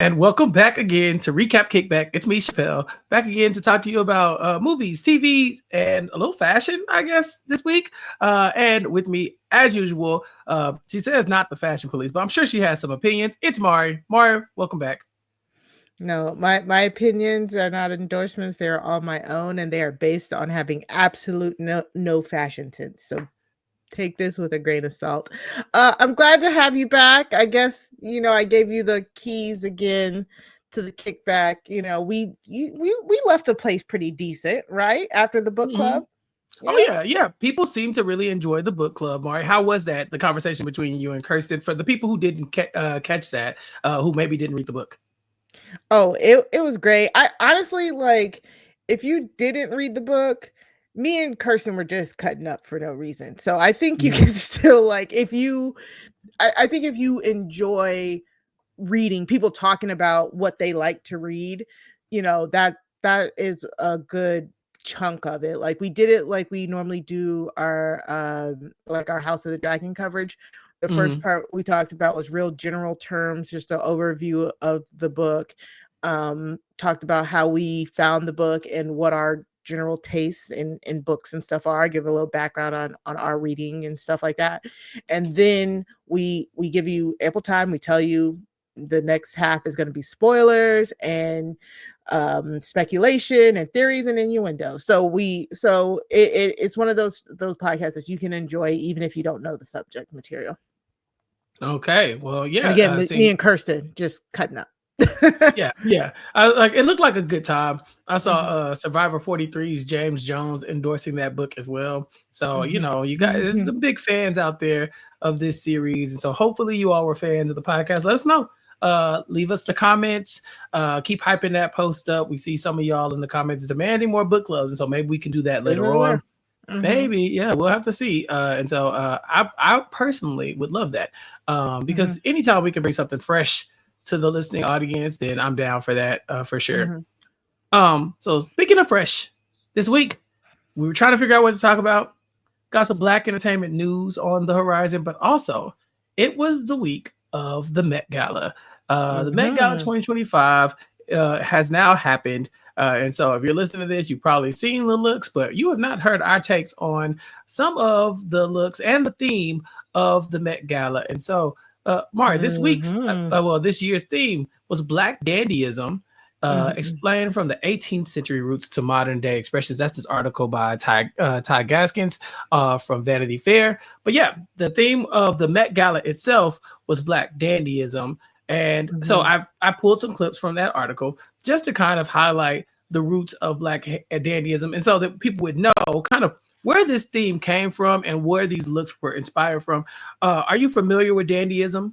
And welcome back again to Recap Kickback. It's me, Chappelle, back again to talk to you about movies, TV, and a little fashion, I guess, this week. And with me, as usual, she says not the fashion police, but I'm sure she has some opinions. It's Mari. Mari, welcome back. No, my opinions are not endorsements. They are all my own, and they are based on having absolute no fashion sense. So take this with a grain of salt. I'm glad to have you back. I guess I gave you the keys again to the kickback. We left the place pretty decent, right? After the book club. Oh yeah. People seem to really enjoy the book club. Mari, how was that? The conversation between you and Kirsten for the people who didn't catch that, who maybe didn't read the book. Oh, it was great. I honestly if you didn't read the book, me and Kirsten were just cutting up for no reason. So I think you can still I think if you enjoy reading, people talking about what they like to read, that is a good chunk of it. Like we did it like we normally do our our House of the Dragon coverage. The first part we talked about was real general terms, just an overview of the book. Talked about how we found the book and what our general tastes in books and stuff are. Give a little background on our reading and stuff like that. And then we give you ample time. We tell you the next half is going to be spoilers and speculation and theories and innuendo. So it's one of those podcasts that you can enjoy even if you don't know the subject material. Okay, well, yeah. And again, me and Kirsten just cutting up. yeah. It looked like a good time. I saw Survivor 43's James Jones endorsing that book as well. So you guys, there's some big fans out there of this series, and so hopefully you all were fans of the podcast. Let us know. Leave us the comments. Keep hyping that post up. We see some of y'all in the comments demanding more book clubs, and so maybe we can do that later on. Maybe, yeah, we'll have to see. And so I personally would love that because anytime we can bring something fresh to the listening audience, then I'm down for that for sure. So speaking of fresh, this week we were trying to figure out what to talk about. Got some Black entertainment news on the horizon, but also it was the week of the Met Gala. The Met Gala 2025 has now happened. And so if you're listening to this, you've probably seen the looks, but you have not heard our takes on some of the looks and the theme of the Met Gala. And so, Mari, this year's theme was Black Dandyism, explained from the 18th century roots to modern day expressions. That's this article by Ty Gaskins from Vanity Fair. But yeah, the theme of the Met Gala itself was Black Dandyism. And so I pulled some clips from that article just to kind of highlight the roots of Black dandyism, and so that people would know kind of where this theme came from and where these looks were inspired from. Are you familiar with dandyism?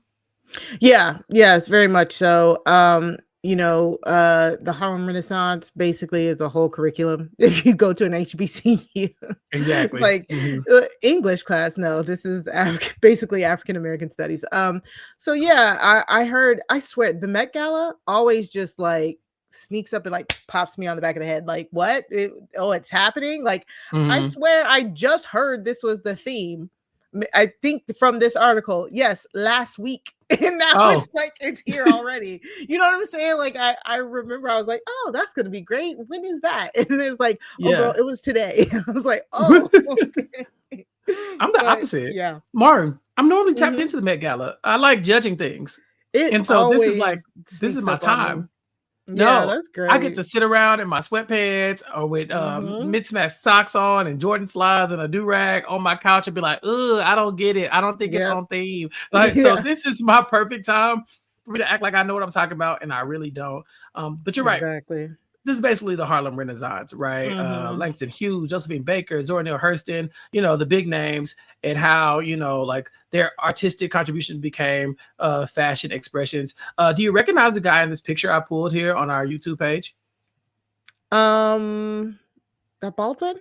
Yes, very much so. The Harlem Renaissance basically is a whole curriculum. If you go to an HBCU, exactly, English class. No, this is basically African American studies. So yeah, I swear the Met Gala always just sneaks up and pops me on the back of the head. Like, what? It's happening. I swear I just heard this was the theme. I think from this article, yes, last week. And now it's here already. You know what I'm saying? I remember I was like, oh, that's gonna be great. When is that? And it's like, girl, it was today. I was like, oh, okay. I'm the opposite. Yeah. Martin, I'm normally tapped into the Met Gala. I like judging things. And so this is my time. No, that's great. I get to sit around in my sweatpants or with mismatched socks on and Jordan slides and a do-rag on my couch and be like, ugh, I don't get it. I don't think it's on theme. So this is my perfect time for me to act like I know what I'm talking about, and I really don't. But you're right. Exactly. This is basically the Harlem Renaissance, right? Langston Hughes, Josephine Baker, Zora Neale Hurston, the big names, and how, their artistic contributions became fashion expressions. Do you recognize the guy in this picture I pulled here on our YouTube page? That bald one?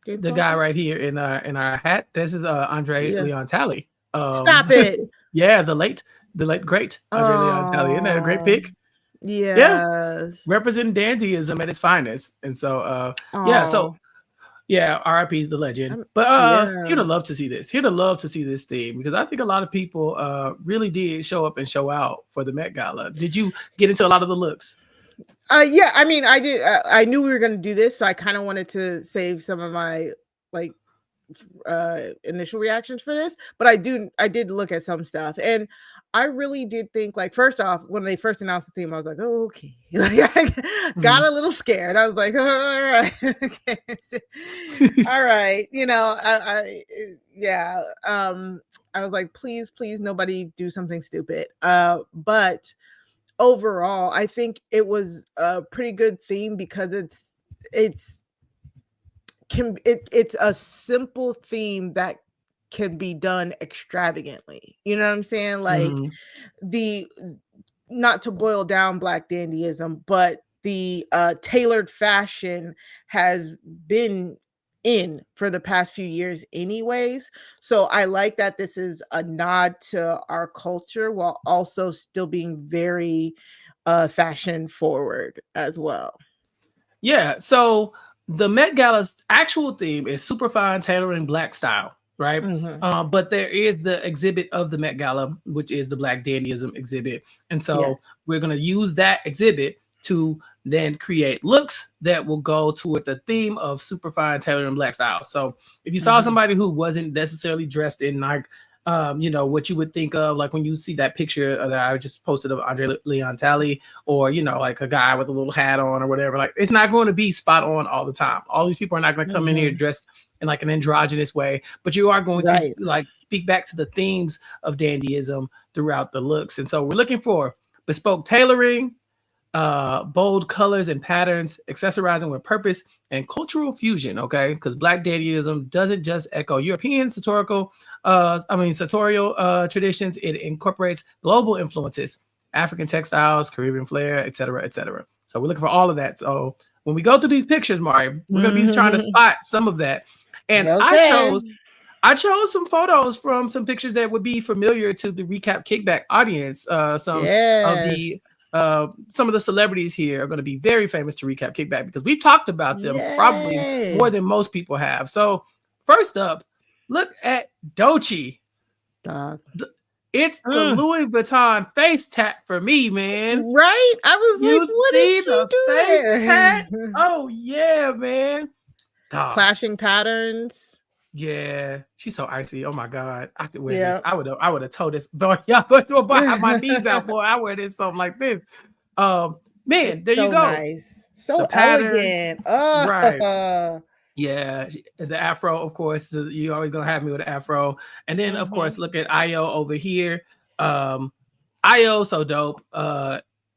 The guy right here in our hat. This is Andre Leon Talley. Stop it. Yeah, the late great Andre Leon Talley. Isn't that a great pic? Yes. Representing dandyism at its finest. And so so Yeah, R.I.P. the legend. But Yeah. he'd have loved to see this. He'd have loved to see this theme because I think a lot of people really did show up and show out for the Met Gala. Did you get into a lot of the looks? Yeah, I mean, I did. I knew we were gonna do this, so I kind of wanted to save some of my like initial reactions for this, but I did look at some stuff, and I really did think, like, first off, when they first announced the theme, I was like, oh, okay. Like, I got a little scared. I was like, oh, all right. Okay. All right, yeah, I was like, please, please, nobody do something stupid. But overall, I think it was a pretty good theme because it's it's a simple theme that can be done extravagantly. You know what I'm saying? Like, the not to boil down Black Dandyism, but the tailored fashion has been in for the past few years anyways. So I like that this is a nod to our culture while also still being very fashion forward as well. Yeah. So the Met Gala's actual theme is Superfine, Tailoring Black Style, right? Mm-hmm. But there is the exhibit of the Met Gala, which is the Black Dandyism exhibit. And Yes. so we're going to use that exhibit to then create looks that will go toward the theme of Superfine, Tailoring Black Style. So if you saw somebody who wasn't necessarily dressed in like, what you would think of, like when you see that picture that I just posted of Andre Leon Talley, or, like a guy with a little hat on or whatever, like it's not going to be spot on all the time. All these people are not going to come in here dressed in like an androgynous way, but you are going to like speak back to the themes of dandyism throughout the looks. And so we're looking for bespoke tailoring, bold colors and patterns, accessorizing with purpose, and cultural fusion. Okay, because Black Dandyism doesn't just echo European sartorial traditions. It incorporates global influences, African textiles, Caribbean flair, etc., etc. So we're looking for all of that. So when we go through these pictures, Mari, we're gonna be trying to spot some of that. And I chose some photos from some pictures that would be familiar to the Recap Kickback audience. Some of the celebrities here are going to be very famous to Recap Kickback because we've talked about them probably more than most people have. So first up, look at Doechii. It's the Louis Vuitton face tat for me, man. Right? I was like, what did she do face tat? Oh yeah, man. Clashing patterns. Yeah, she's so icy. Oh my god, I could wear this. I would have told this boy, y'all, but I have my knees out, boy. I wear this something like this. Man, there you go. Nice, so elegant. Right. Yeah, the afro, of course. You always gonna have me with the afro, and then of course, look at Io over here. Io, so dope.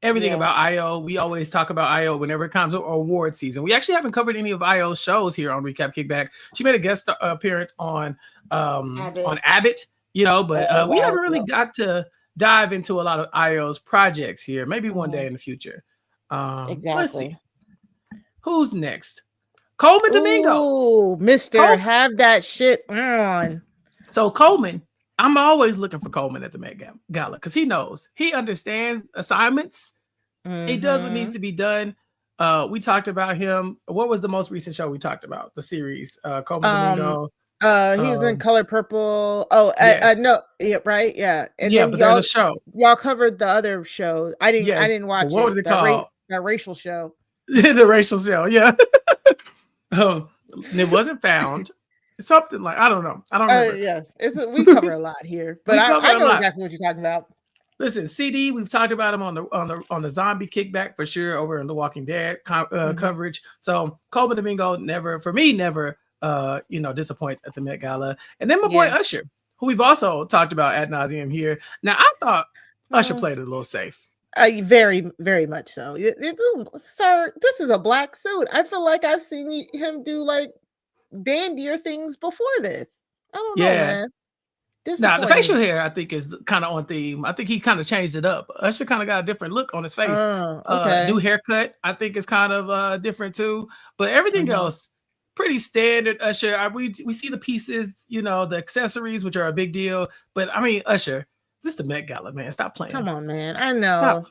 Everything about Io, we always talk about Io whenever it comes to award season. We actually haven't covered any of Io's shows here on Recap Kickback. She made a guest appearance on Abbott, but we haven't really got to dive into a lot of Io's projects here. Maybe one day in the future. Let's see. Who's next? Coleman Domingo. Ooh, Mr. Have that shit on. So Coleman, I'm always looking for Coleman at the Met Gala because he knows, he understands assignments. He does what needs to be done. We talked about him. What was the most recent show we talked about? The series, Coleman Domingo. He was in Color Purple. Oh, yes. No, yeah, right, yeah. And then but there's a show. Y'all covered the other show. I didn't watch what was it called? That racial show. The racial show, yeah. It wasn't found. Something like, I don't know. I don't remember. Yes, we cover a lot here, but I know exactly what you're talking about. Listen, CD, we've talked about him on the zombie kickback for sure over in the Walking Dead coverage. So Coleman Domingo never disappoints at the Met Gala. And then my boy Usher, who we've also talked about ad nauseum here. Now I thought Usher played it a little safe. Very, very much so. Sir, this is a black suit. I feel like I've seen him do like dandier things before this. I don't know, man. Now the facial hair I think is kind of on theme. I think he kind of changed it up. Usher kind of got a different look on his face. New haircut I think is kind of different too. But everything else pretty standard. Usher, we see the pieces, the accessories, which are a big deal. But I mean, Usher, this is the Met Gala, man. Stop playing. Come on, man. I know.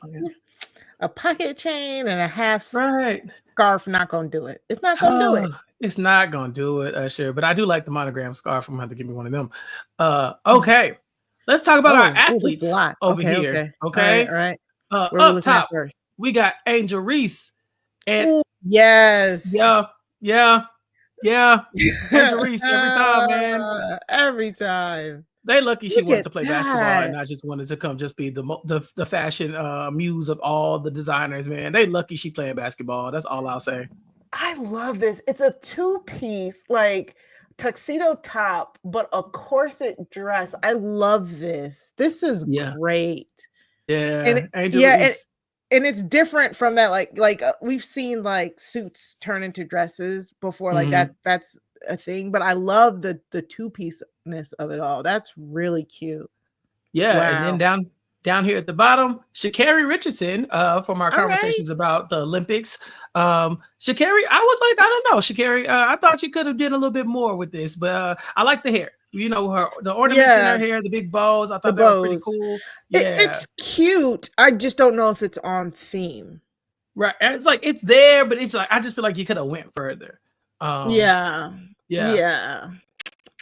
a pocket chain and a half Right. scarf not gonna do it. It's not gonna do it. It's not gonna do it, Usher. But I do like the monogram scarf. I'm gonna have to give me one of them. Okay. Let's talk about our Oh, this is a athletes lot. over Okay, here. okay. Okay. All right. Where we Up looking at top, first? we got Angel Reese. And Ooh, yes. yeah, yeah, yeah. Angel Reese every time, man. Every time. They lucky she Look wanted at to play basketball and that. not just wanted to come just be the fashion muse of all the designers, man. They lucky she playing basketball. That's all I'll say. I love this. It's a two-piece, like, tuxedo top, but a corset dress. I love this. This is Yeah, great. And yeah. Angel yeah, Reese. and it's different from that, we've seen, like, suits turn into dresses before, like, Mhm. that's a thing, but I love the two-piece-ness of it all. That's really cute. Yeah, and then Wow. down here at the bottom, Sha'Carri Richardson, from our Alright. conversations about the Olympics. Sha'Carri, I was like, I don't know, Sha'Carri, I thought she could have did a little bit more with this, but I like the hair. You know, the ornaments in her Yeah, hair, the big bows. I the thought that was pretty bows. cool. Yeah, It's cute. I just don't know if it's on theme. right. And it's like it's there, but it's like I just feel like you could have went further. Um, Yeah. yeah, Yeah.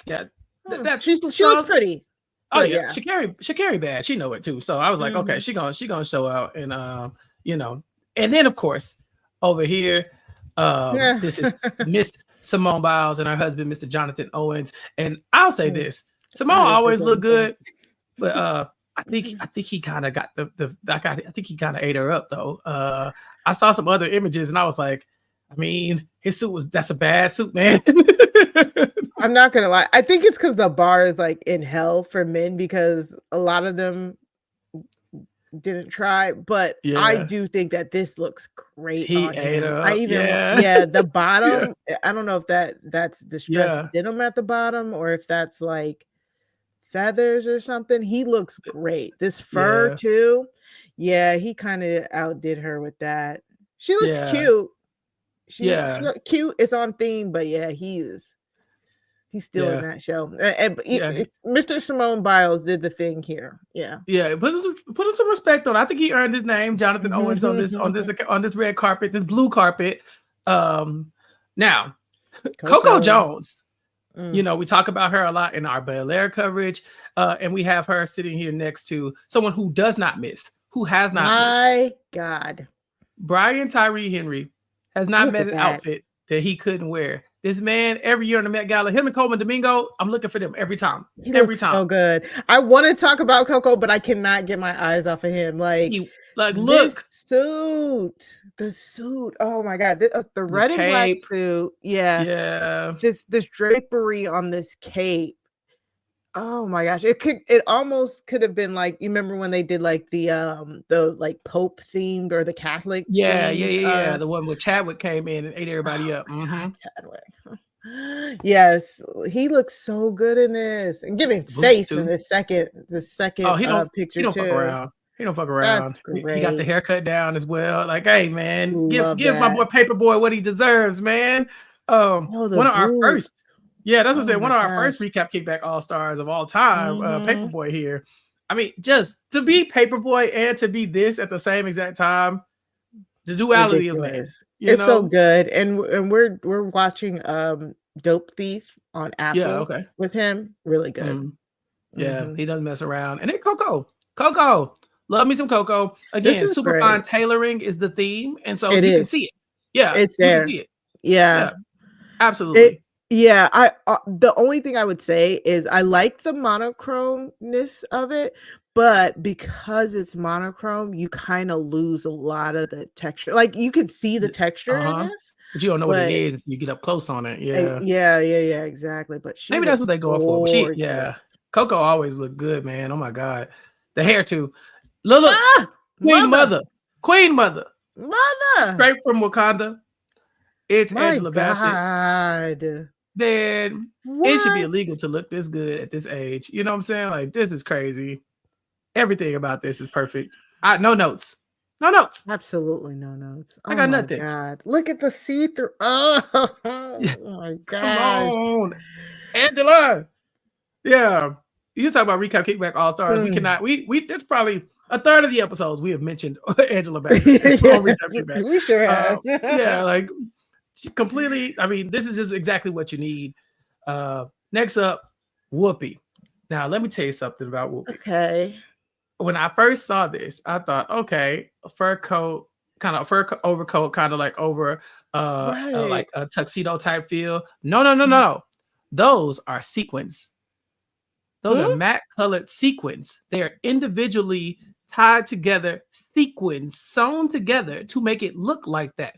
yeah. Oh, That she looks so pretty, oh but yeah, yeah. Sha'Carri bad. She know it too. So I was like, okay, Mhm. she gonna show out, and you know, and then of course over here, Yeah. this is Miss Simone Biles and her husband, Mr. Jonathan Owens. And I'll say Mm, this: Simone I was always just look gonna say. good, but I think he kind of got I think he kind of ate her up though. I saw some other images and I was like, I mean, his suit that's a bad suit, man. I'm not gonna lie. I think it's because the bar is, like, in hell for men because a lot of them didn't try, but I Yeah, do think that this looks great he on ate him. her I up. even Yeah, yeah, the yeah, bottom, I don't know if that's distressed yeah, denim at the bottom or if that's, like, feathers or something. He looks great. This fur yeah, too. Yeah, he kinda outdid her with that. She looks yeah, cute. She yeah, look cute. It's on theme, but yeah, he's still in yeah, that show. And but yeah. Mr. Simone Biles did the thing here. Yeah. Yeah, put some respect on. I think he earned his name, Jonathan Owens, on this red carpet, this blue carpet. Now Coco Coco. Jones. You Mm. know, we talk about her a lot in our Bel Air coverage, and we have her sitting here next to someone who does not miss, who has not missed. My God. Brian Tyree Henry has not Look met at an that. outfit that he couldn't wear. This man, every year in the Met Gala, him and Coleman Domingo, I'm looking for them every time. He Every looks time. so good. I wanna talk about Coco, but I cannot get my eyes off of him. Like, He like this look, the suit, oh my God, the the red and black cape. suit, yeah, Yeah. this drapery on this cape. Oh my gosh, it almost could have been like you remember when they did, like, like, Pope themed or the Catholic Yeah, yeah, themed, yeah, yeah. The one where Chadwick came in and ate everybody up. God, Mm-hmm. Chadwick. Yes, he looks so good in this, and giving The boots face in too. the second Oh, he picture don't fuck too. around. He don't fuck That's around. He got the great. haircut down as well. Like, hey man, Love give my boy that. Paperboy what he deserves, man. Oh, the One of our boots. first, yeah, that's what I Oh said. my One of our first gosh. recap kickback all stars of all time. Mhm. Paperboy here. I mean, just to be Paperboy and to be this at the same exact time, the duality of man. Ridiculous. You It's so know? good, and we're watching, Dope Thief on Yeah. Apple Okay. with him. Really good. Mm. Yeah, Mhm. he doesn't mess around. And then Coco, love me some Coco. This Again, is Superfine great. tailoring is the theme, and so It you can is. see it. Yeah, It's you can there. see it. Yeah. Yeah, It absolutely. yeah, the only thing I would say is I like the monochrome-ness of it, but because it's monochrome, you kinda lose a lot of the texture. Like, you could see the texture Uh in huh. this, But you don't know what it but is until you get up close on it. Yeah, yeah, exactly, but she maybe that's looks what they're going for. But yeah, gorgeous. Coco always looked good, man. Oh my god, the hair too. Look, Ah! Queen Mother! Mother, Queen Mother, Mother! straight from Wakanda. It's My Angela Bassett. god. Then it should be What? illegal to look this good at this age. You know what I'm saying? Like this is crazy. Everything about this is perfect. No notes. No notes. Absolutely no notes. I Oh got my nothing. god. Look at the see-through. Oh, Yeah. oh my Come gosh. on, Angela. Yeah. You talk about Recap Kickback All Stars. We cannot. We That's probably a third of the episodes we have mentioned Angela Bassett on Yes, Recap Kickback. we sure have. Yeah, like completely. I mean, this is just exactly what you need. Next up, Whoopi. Now, let me tell you something about Whoopi. Okay. When I first saw this, I thought, okay, a fur coat, kind of overcoat, kind of like over Right. like a tuxedo type feel. No. Those are sequins. Those are Hmm? matte colored sequins. They are individually tied together, sequins sewn together to make it look like that.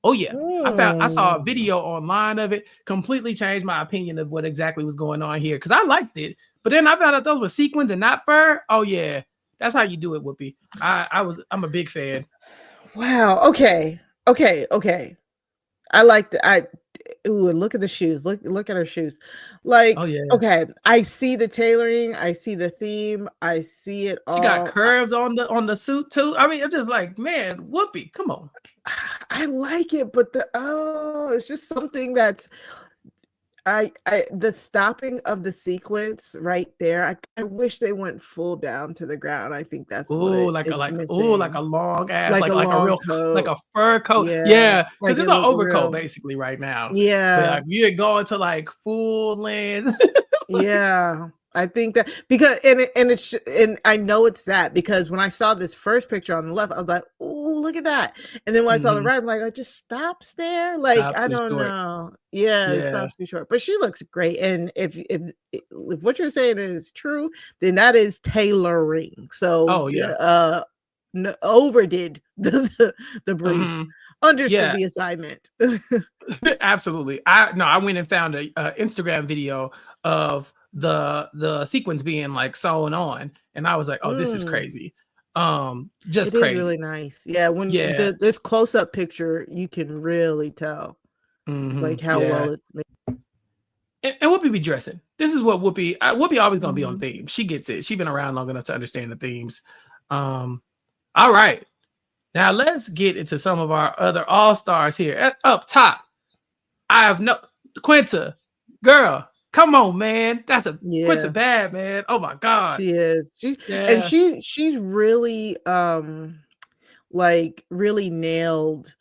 Oh yeah. I saw a Mm. video online of it, completely changed my opinion of what exactly was going on here because I liked it. But then I found out those were sequins and not fur. Oh yeah. That's how you do it, Whoopi. I'm a big fan. Wow. Okay. Okay. I like the I ooh, and look at the shoes. Look at her shoes. Oh Like, yeah. okay, I see the tailoring, I see the theme, I see it She got all. curves on the suit too. I mean, I'm just like, man, Whoopi, come on. I like it, but it's just something that's I the stopping of the sequence right there. I wish they went full down to the ground. I think that's what Oh, it is like a missing. long ass, Like a like a long real like coat. a fur coat. Yeah, Yeah, because like it's it an looked overcoat real. basically right now. But Yeah. like you go into like full length. like, Yeah, I think that because and I know it's that because when I saw this first picture on the left, I was like, "Ooh, look at that!" And then when I saw the mhm, right, I'm like, "It just stops there." Like stop I too don't short. know. Yeah, it Yeah. stops too short, but she looks great. And if what you're saying is true, then that is tailoring. So Oh yeah. overdid the brief, Mhm. understood Yeah. the assignment. Absolutely. I went and found a Instagram video of the sequins being like sewn on, and I was like, oh, this is Mm. crazy. Just It is really crazy. nice. Yeah, when Yeah. this close-up picture, you can really tell, like, how well Yeah. it's made. And Whoopi be dressing. This is what Whoopi always gonna be on Mhm. theme. She gets it. She's been around long enough to understand the themes. All right. Now let's get into some of our other all stars here. Up top, I have no Quinta, girl. Come on, man. That's a Quinta Yeah, bad man. Oh my god. she is. Yeah. She's really, like, really nailed,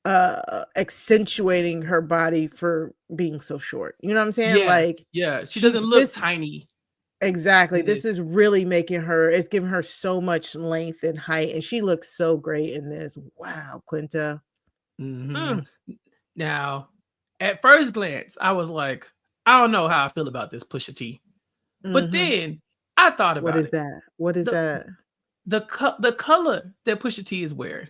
accentuating her body for being so short. You know what I'm saying? Yeah. Like, Yeah. She she doesn't look this tiny exactly. in This this. is really making her it's giving her so much length and height, and she looks so great in this. Wow, Quinta. hmm Mm. Now, at first glance, I was like, I don't know how I feel about this Pusha T. But Mhm. then I thought What about is it. that? What is The that? the color that Pusha T is wearing.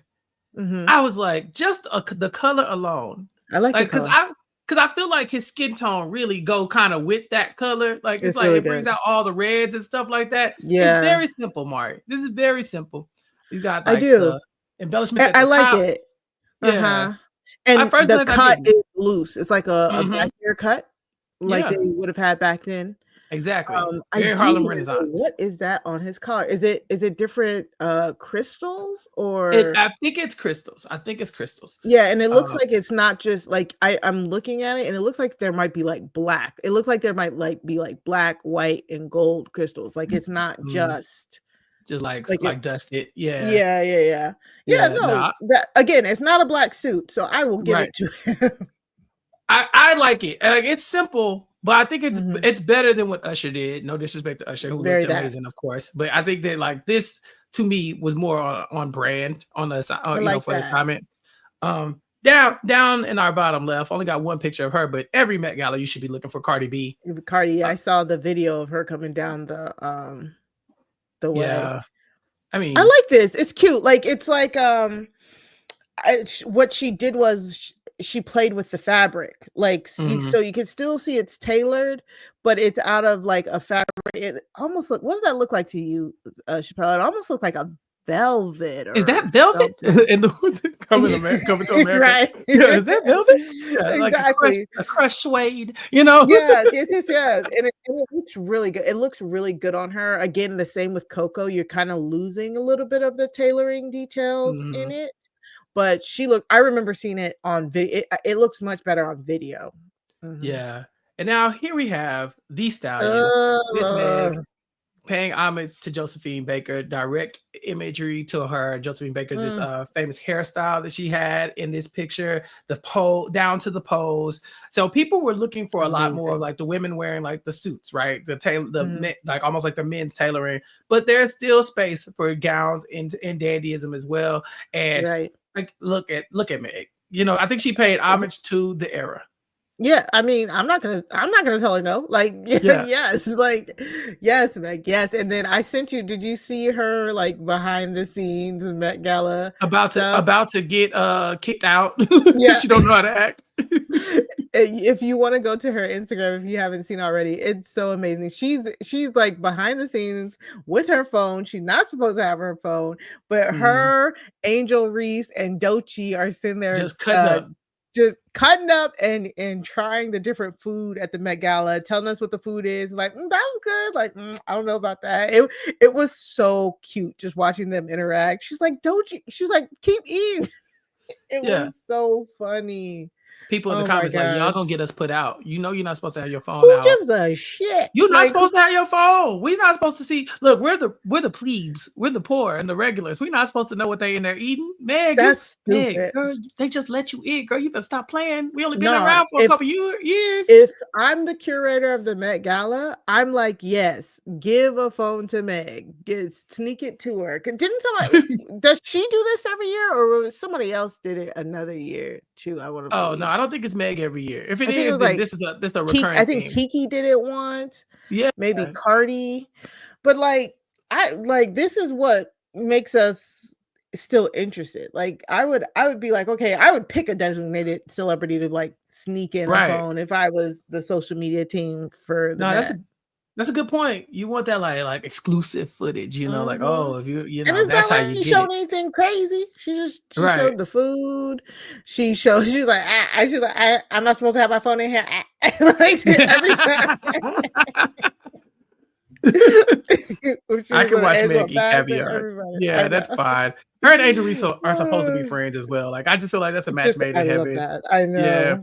Mhm. I was like, just the color alone, I like the like, color. because I feel like his skin tone really go kind of with that color. Like it's It's like really it brings good. out all the reds and stuff like that. It's Yeah, very simple, Mari. This is very simple. He's got I like do. the embellishments at I the like top. it. Yeah. Uh-huh. At And first the glance, I cut didn't. is loose. It's like a Hmm. back haircut, like they Yeah. would have had back then. Exactly. I Very do Harlem wanna know Renaissance. what is that on his collar? Is it different, crystals It. or I think it's crystals. I think it's crystals. yeah, and it looks Uh, like it's not just like I'm looking at it and it looks like there might be like black. It looks like there might like be like black, white, and gold crystals. Like it's not mm, just just like it like dusted. Yeah. yeah. Yeah, Yeah. no, Nah. that again, it's not a black suit, so I will give Right. it to him. I like it. Like it's simple, but I think Mhm. it's better than what Usher did. No disrespect to Usher, who looked Very that. amazing, of course. But I think that like this to me was more on brand on the I you know like for the that. assignment. Down in our bottom left, only got one picture of her, but every Met Gala you should be looking for Cardi B. Cardi, Uh, I saw the video of her coming down the way. yeah, I I mean, like this. It's cute. Like it's like what she did was she played with the fabric. Like mhm. so you can still see it's tailored, but it's out of like a fabric. It almost look what does that look like to you, Chappelle? It almost looked like a velvet Is or that velvet? something. And the coming to America? Right. Yeah, is that velvet? Yeah, like Exactly. a crushed suede. You know. Yes, and it looks really good. It looks really good on her. Again, the same with Coco. You're kind of losing a little bit of the tailoring details in Mhm. it, but she looked. I remember seeing it on video. It looks much better on video. Mhm. Yeah. And now here we have the stallion, Miss Uh, Meg, paying homage to Josephine Baker, direct imagery to her. Josephine Baker's this famous hairstyle that she had in this picture, the pose down to the pose. So people were looking for a lot more of like the women wearing like the suits, right? Like almost like the men's tailoring, but there's still space for gowns in dandyism as well. And like look at Meg. You know, I think she paid homage to the era. Yeah, I mean, I'm not gonna tell her no. Like, yes, like, yes, Meg, yes. And then I sent you. Did you see her like behind the scenes in Met Gala about to get kicked out? Yeah, she don't know how to act. If you want to go to her Instagram, if you haven't seen already, it's so amazing. She's like behind the scenes with her phone. She's not supposed to have her phone, but her, Angel Reese, and Doechii are sitting there just cutting up and trying the different food at the Met Gala, telling us what the food is. Like, that was good. Like, I don't know about that. It was so cute just watching them interact. She's like, she's like, keep eating. It was so funny. People in the comments like, y'all gonna get us put out. You know you're not supposed to have your phone Who out. gives a shit? You're not supposed to have your phone. We're not supposed to see. Look, we're the plebes. We're the poor and the regulars. We're not supposed to know what they in there eating. Meg, that's stupid. Meg, girl, they just let you in. Girl, you better stop playing. We only been around for a couple years. If I'm the curator of the Met Gala, I'm like, yes, give a phone to Meg. Sneak it to her. Didn't somebody does she do this every year, or was somebody else did it another year too? I want to. Oh no, I don't think it's Meg every year. If it is, then like, this is a recurring. I think Kiki did it once. Yeah, maybe Cardi, but like this is what makes us still interested. Like I would be like, okay, I would pick a designated celebrity to like sneak in a phone if I was the social media team for the that's a good point. You want that like exclusive footage, you know, like, oh, if you know, and it's that's not how like you she get showed anything crazy. She showed the food. She's like, I'm not supposed to have my phone in here. Like every time. I can watch Meg eat caviar. Yeah, that's fine. Her and Angel Reese are supposed to be friends as well. Like I just feel like that's a match made in heaven. I know. Yeah.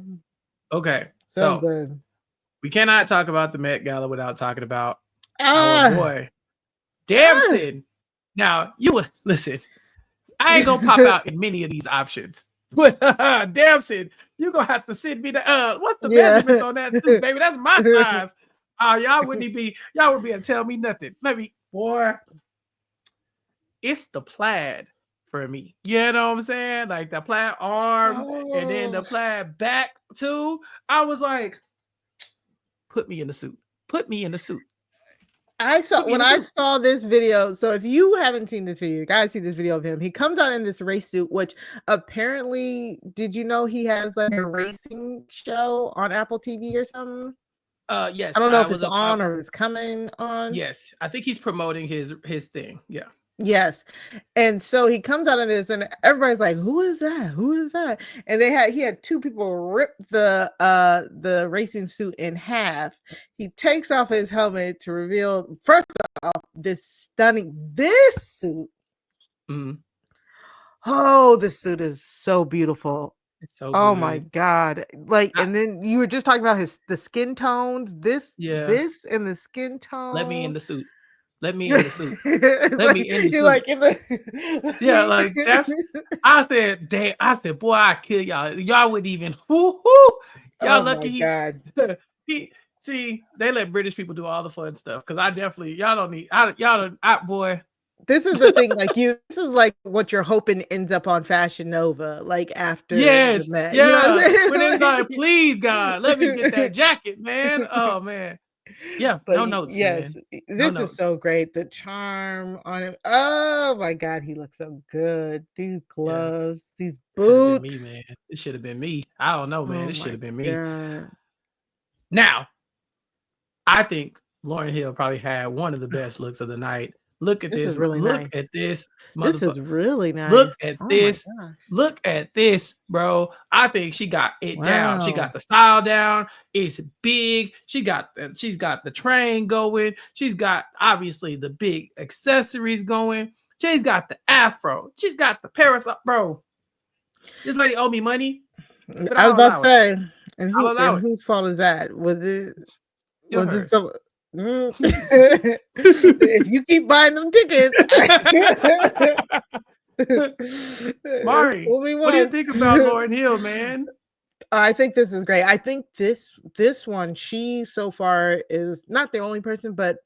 Okay. So good. We cannot talk about the Met Gala without talking about our boy Damson. Now you would listen. I ain't gonna pop out in many of these options, but Damson, you're gonna have to send me the what's the measurements on that suit, baby? That's my size. Y'all would be able to tell me nothing. Boy, it's the plaid for me. You know what I'm saying? Like the plaid arm and then the plaid back too. I was like, put me in the suit. Put me in the suit. I saw this video. So if you haven't seen this video, you gotta see this video of him. He comes out in this race suit, which apparently, did you know he has like a racing show on Apple TV or something? Yes. I don't know if it's on or it's coming on. Yes, I think he's promoting his thing. Yeah. Yes. And so he comes out of this and everybody's like, who is that? Who is that? And he had two people rip the racing suit in half. He takes off his helmet to reveal, first off, this suit. Oh, this suit is so beautiful. It's so oh good. My God. Like, and then you were just talking about the skin tones, this and the skin tone. Let me in the suit. Let me in the suit. Let me in the suit. Like in the yeah, like that's I said, boy, I kill y'all. Y'all wouldn't even y'all lucky. God. See, they let British people do all the fun stuff because I definitely y'all don't need boy. This is the thing, like this is like what you're hoping ends up on Fashion Nova, like after the Met. Yeah. You know when it's like, please God, let me get that jacket, man. Oh man. Yeah, but no notes. Yes, man. This is so great. The charm on him. Oh my God, he looks so good. These gloves, these boots. Me, man. It should have been me. I don't know, man. It should have been me. God. Now, I think Lauryn Hill probably had one of the best looks of the night. Look at this. Really look nice. at this. This is really nice. Look at this. Look at this, bro. I think she got it down. She got the style down. It's big. She's got the train going. She's got obviously the big accessories going. She's got the afro. She's got the parasol, bro. This lady owe me money. I was about to say, And I'll allow it. whose fault is that? Was it Still hers. some if you keep buying them tickets, Mari, fool me what do you once. think about Lauryn Hill, man? I think this is great. I think this one, she so far is not the only person, but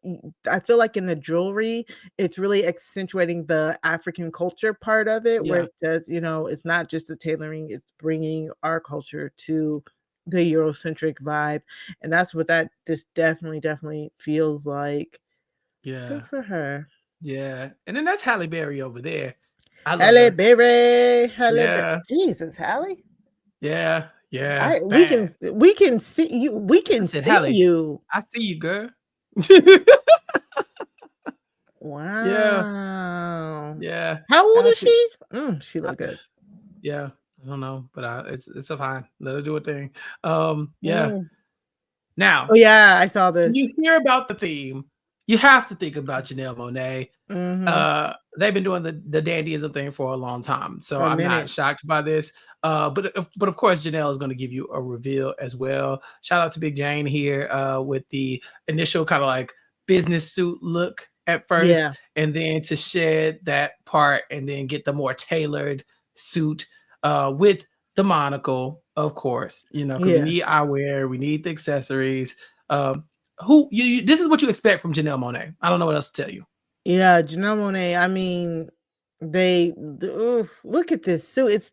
I feel like in the jewelry, it's really accentuating the African culture part of it, where Yeah, it says, it's not just the tailoring, it's bringing our culture to the Eurocentric vibe, and that's what this definitely feels like. yeah, Good for her. yeah. And then that's Halle Berry over there. I love Halle her. Berry, Halle Berry. Yeah, Jesus, Halle. yeah, yeah. I Bad. we can see you. We I can said, see Halle, you. I see you, girl. Yeah, Wow. yeah. How old Had is to. she? She I- look good. Yeah, I don't know, but it's a fine. Let her do a thing. Yeah. Mm. Now, Oh yeah, I saw when this. you hear about the theme, you have to think about Janelle Monáe. Mhm. They've been doing the dandyism thing for a long time, so For a I'm not minute. shocked by this. But of course, Janelle is going to give you a reveal as well. Shout out to Big Jane here with the initial kind of like business suit look at first, Yeah. and then to shed that part and then get the more tailored suit with the monocle, of course. Because we Yeah. need eyewear, we need the accessories. Who you this is what you expect from Janelle Monáe. I don't know what else to tell you. Yeah, Janelle Monáe, I mean, look at this suit. It's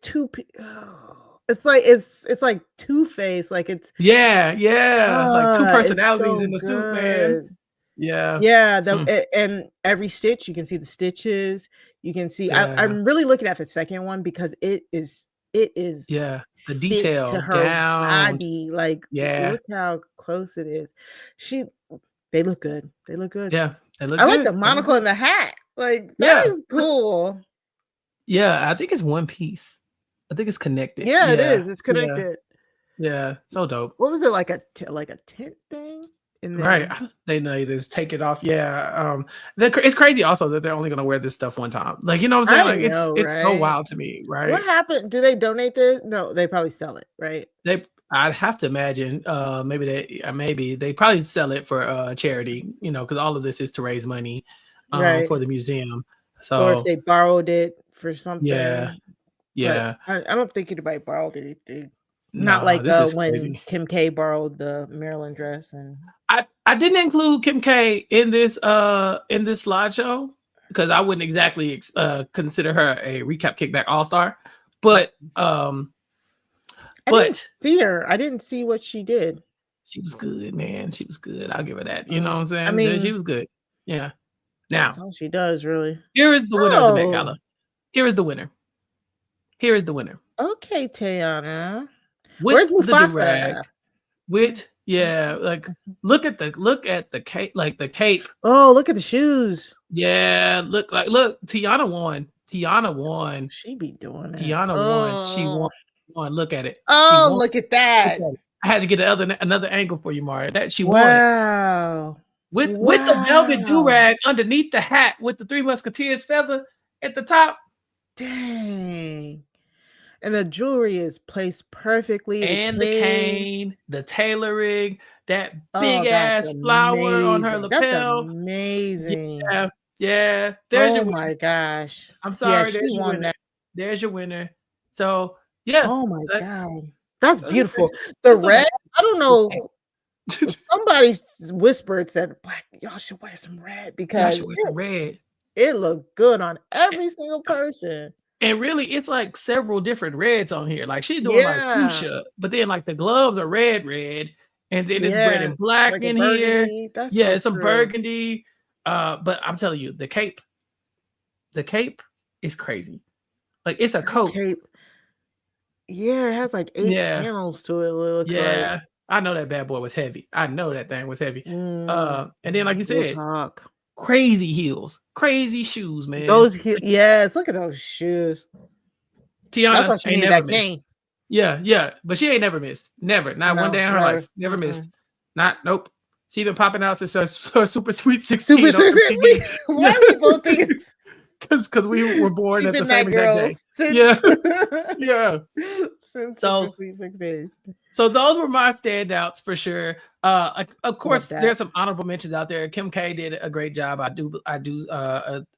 it's like Two-Face, like it's Yeah, like two it's personalities in so the suit, man. good. Yeah. Yeah, Mm, and every stitch, you can see the stitches. You can see yeah, I'm really looking at the second one because it is yeah. The fit to detail her down. body. Like, Yeah, look how close it is. She They look good. They look good. yeah. They look I like the good. They look monocle good. and the hat. Like, that Yeah, is cool. yeah. I think it's one piece. I think it's connected. Yeah, it Yeah, is. It's yeah, connected. yeah. So dope. What was it, like a tent thing? And Right. then They know you just take it off. Yeah. It's crazy also that they're only gonna wear this stuff one time. Like, you know what I'm saying? I Like know, it's so right? wild to me, What right? happened? Do they donate this? No, they probably sell it, right? I'd have to imagine maybe they probably sell it for charity, because all of this is to raise money Right. for the museum. Or if So they borrowed it for yeah, something. But yeah. I don't think anybody borrowed anything. Not Nah, like, this is when crazy. Kim K borrowed the Maryland dress and I didn't include Kim K in this slideshow because I wouldn't exactly consider her a recap kickback all-star. But I didn't but see her. I didn't see what she did. she was good, man. She was good. I'll give her that. You know what I I'm saying? She mean, was good. Yeah. that's Now, all she does, really. here is the winner of the Met Oh, Gala. Here is the winner. Here is the winner. okay, Tayana. With Where's the durag, Mufasa? look at the cape, like the cape. Oh, look at the shoes. Yeah, look, Tiana won. Tiana won. She be doing that. Tiana won. She Oh. won. Look at it. She Oh, won. look at Look that. at it. I had to get another angle for you, Mara. That she won Wow. with the velvet durag underneath the hat with the Three Musketeers feather at the top. Dang. And the jewelry is placed perfectly. And the cane, the tailoring, that Oh, big that's ass flower on her amazing. That's lapel. amazing. Yeah, yeah. There's Oh your winner. my gosh. I'm Yeah, sorry, she there's your won winner. that. There's your winner. So yeah, Oh my like, god. That's let's beautiful. The go back. red, I don't know. Somebody whispered, said, "Black, y'all should wear some red Y'all because should wear some red. it looked good on every single person." And really, it's like several different reds on here. Like she's doing like Yeah. fuchsia, but then like the gloves are red, and then it's red Yeah. and black Like a in here. burgundy. That's Yeah, so it's some true. burgundy. But I'm telling you, the cape is crazy. Like it's a That coat. cape. Yeah, it has like 8 Yeah, panels to it, it looks like. yeah. I know that bad boy was heavy. I know that thing was heavy. And then like you Real said, talk. crazy heels, crazy shoes, man. Those yes, look at those shoes. That's Tiana why she ain't needed never that missed. cane. Yeah, but she ain't never missed. Never, not one No, day in her never. life. Never missed. Nope. She been popping out since her Super Sweet 16 Super on seriously. MTV. Why are we both thinking Because we were born she at the been same that exact girl day. since Yeah. Since So 2016. So those were my standouts for sure. Of Love course, that. there's some honorable mentions out there. Kim K did a great job. I do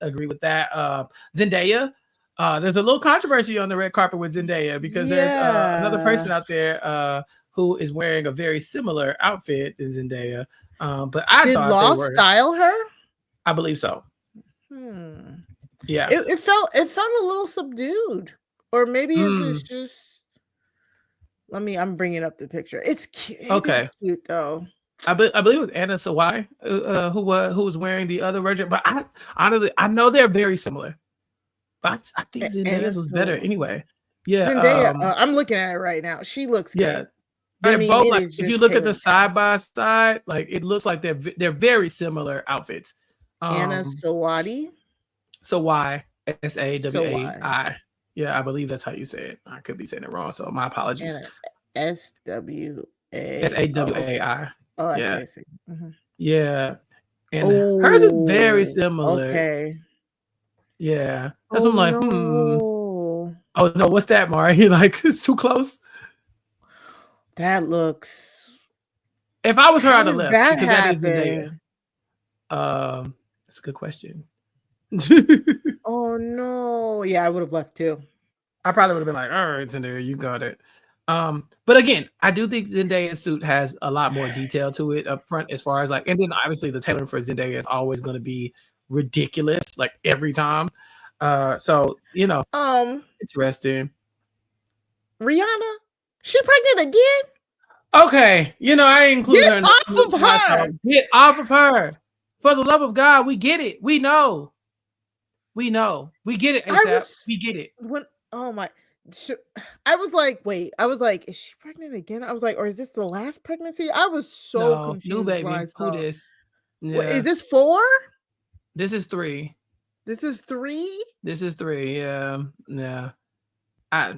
agree with that. Zendaya. There's a little controversy on the red carpet with Zendaya because there's another Yeah. person out there who is wearing a very similar outfit than Zendaya. But I Did thought they Law were. style her? I believe so. Yeah. It felt a little subdued, or maybe it's just. I'm bringing up the picture. It's cute. It is cute though. I believe it was Anna Sawai who was wearing the other version, but I honestly I know they're very similar, but I think Zendaya's was better anyway. Yeah, Zendaya. I'm looking at it right now. She looks great. Yeah, they're both it like is if you just look at the tailored. side by side, like it looks like they're very similar outfits. Anna Sawai. Sawai, Sawai. SAWAI. Yeah, I believe that's how you say it. I could be saying it wrong, so my apologies. SWA. SAWAI. Oh, I Yeah. see. Mm-hmm. Yeah. And hers is very similar. Okay. Yeah. That's what I'm like, no. Oh no, what's that, Mari? Like it's too close. That looks. If I was her, I'd have left that because happen? that is Zendaya. That's a good question. Oh no. Yeah, I would have left too. I probably would have been like, all right, Zendaya, you got it. But again, I do think Zendaya's suit has a lot more detail to it up front as far as like, and then obviously the tailoring for Zendaya is always going to be ridiculous, like every time. So interesting. Rihanna, she pregnant again? Okay, I include her. Off of her. Get off of her. For the love of God, we get it. We know. We get it, ASAP. We get it. Oh my. I was like, wait. I was like, is she pregnant again? I was like, or is this the last pregnancy? I was so confused. New baby. Who this? Yeah. Wait, is this 4? This is 3. This is 3? This is 3. Yeah. Yeah. I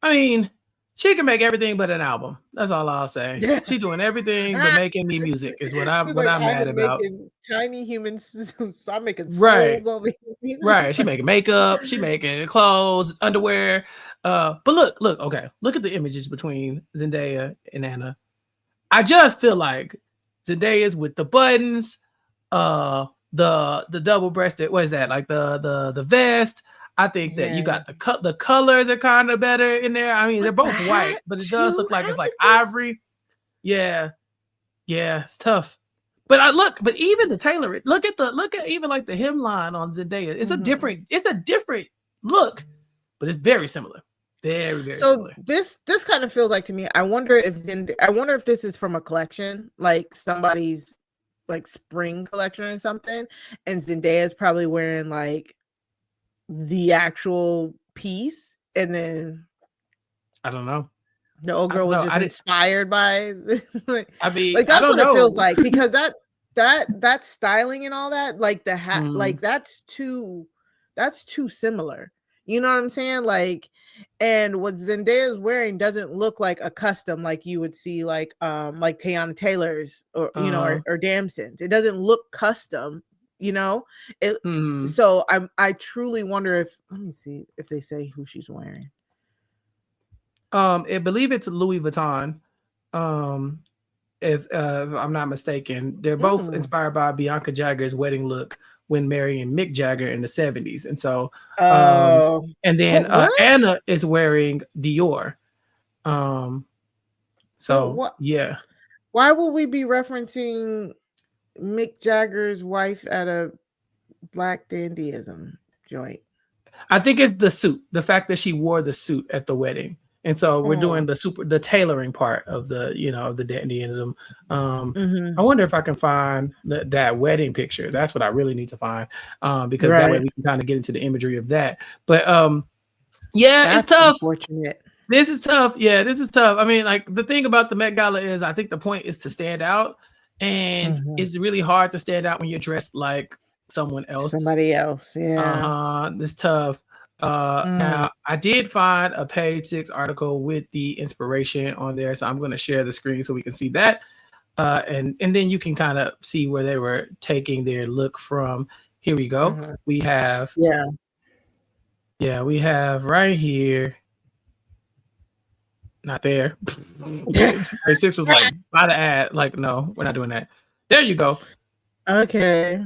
mean, she can make everything but an album. That's all I'll say. Yeah. She's doing everything but making me music is what I'm mad about. Tiny humans, so I'm making souls right. over here. Right. She making makeup. She making clothes, underwear. But look. Okay. Look at the images between Zendaya and Anna. I just feel like Zendaya's with the buttons, the double-breasted. What is that? Like the vest. I think that you got the colors are kind of better in there. I mean, they're both white, but it does look like it's like ivory. Yeah, it's tough. But even the tailoring. Look at even like the hemline on Zendaya. It's a different look, but it's very similar. Very, very similar. This kind of feels like to me. I wonder if this is from a collection, like somebody's like spring collection or something, and Zendaya's probably wearing like the actual piece, and then I don't know. The old girl was just inspired by. Like that's what it feels like, because that styling and all that, like the hat, like that's too similar. You know what I'm saying? Like, and what Zendaya's wearing doesn't look like a custom like you would see like Teyana Taylor's or or Damson's. It doesn't look custom. So I truly wonder if, let me see if they say who she's wearing. I believe it's Louis Vuitton. If I'm not mistaken, they're both inspired by Bianca Jagger's wedding look when marrying Mick Jagger in the 70s. And so, and then Anna is wearing Dior. Yeah. Why will we be referencing Mick Jagger's wife at a Black Dandyism joint? I think it's the suit, the fact that she wore the suit at the wedding. And so we're doing the tailoring part of the dandyism. I wonder if I can find that wedding picture. That's what I really need to find, because that way we can kind of get into the imagery of that. But that's it's tough. Unfortunate. This is tough. Yeah, this is tough. I mean, like the thing about the Met Gala is I think the point is to stand out. And it's really hard to stand out when you're dressed like someone else. Somebody else, yeah. It's tough. Now, I did find a page 6 article with the inspiration on there, so I'm going to share the screen so we can see that. And then you can kind of see where they were taking their look from. Here we go. We have we have right here. not there. 36 was like, by the ad. Like, no, we're not doing that. There you go. Okay.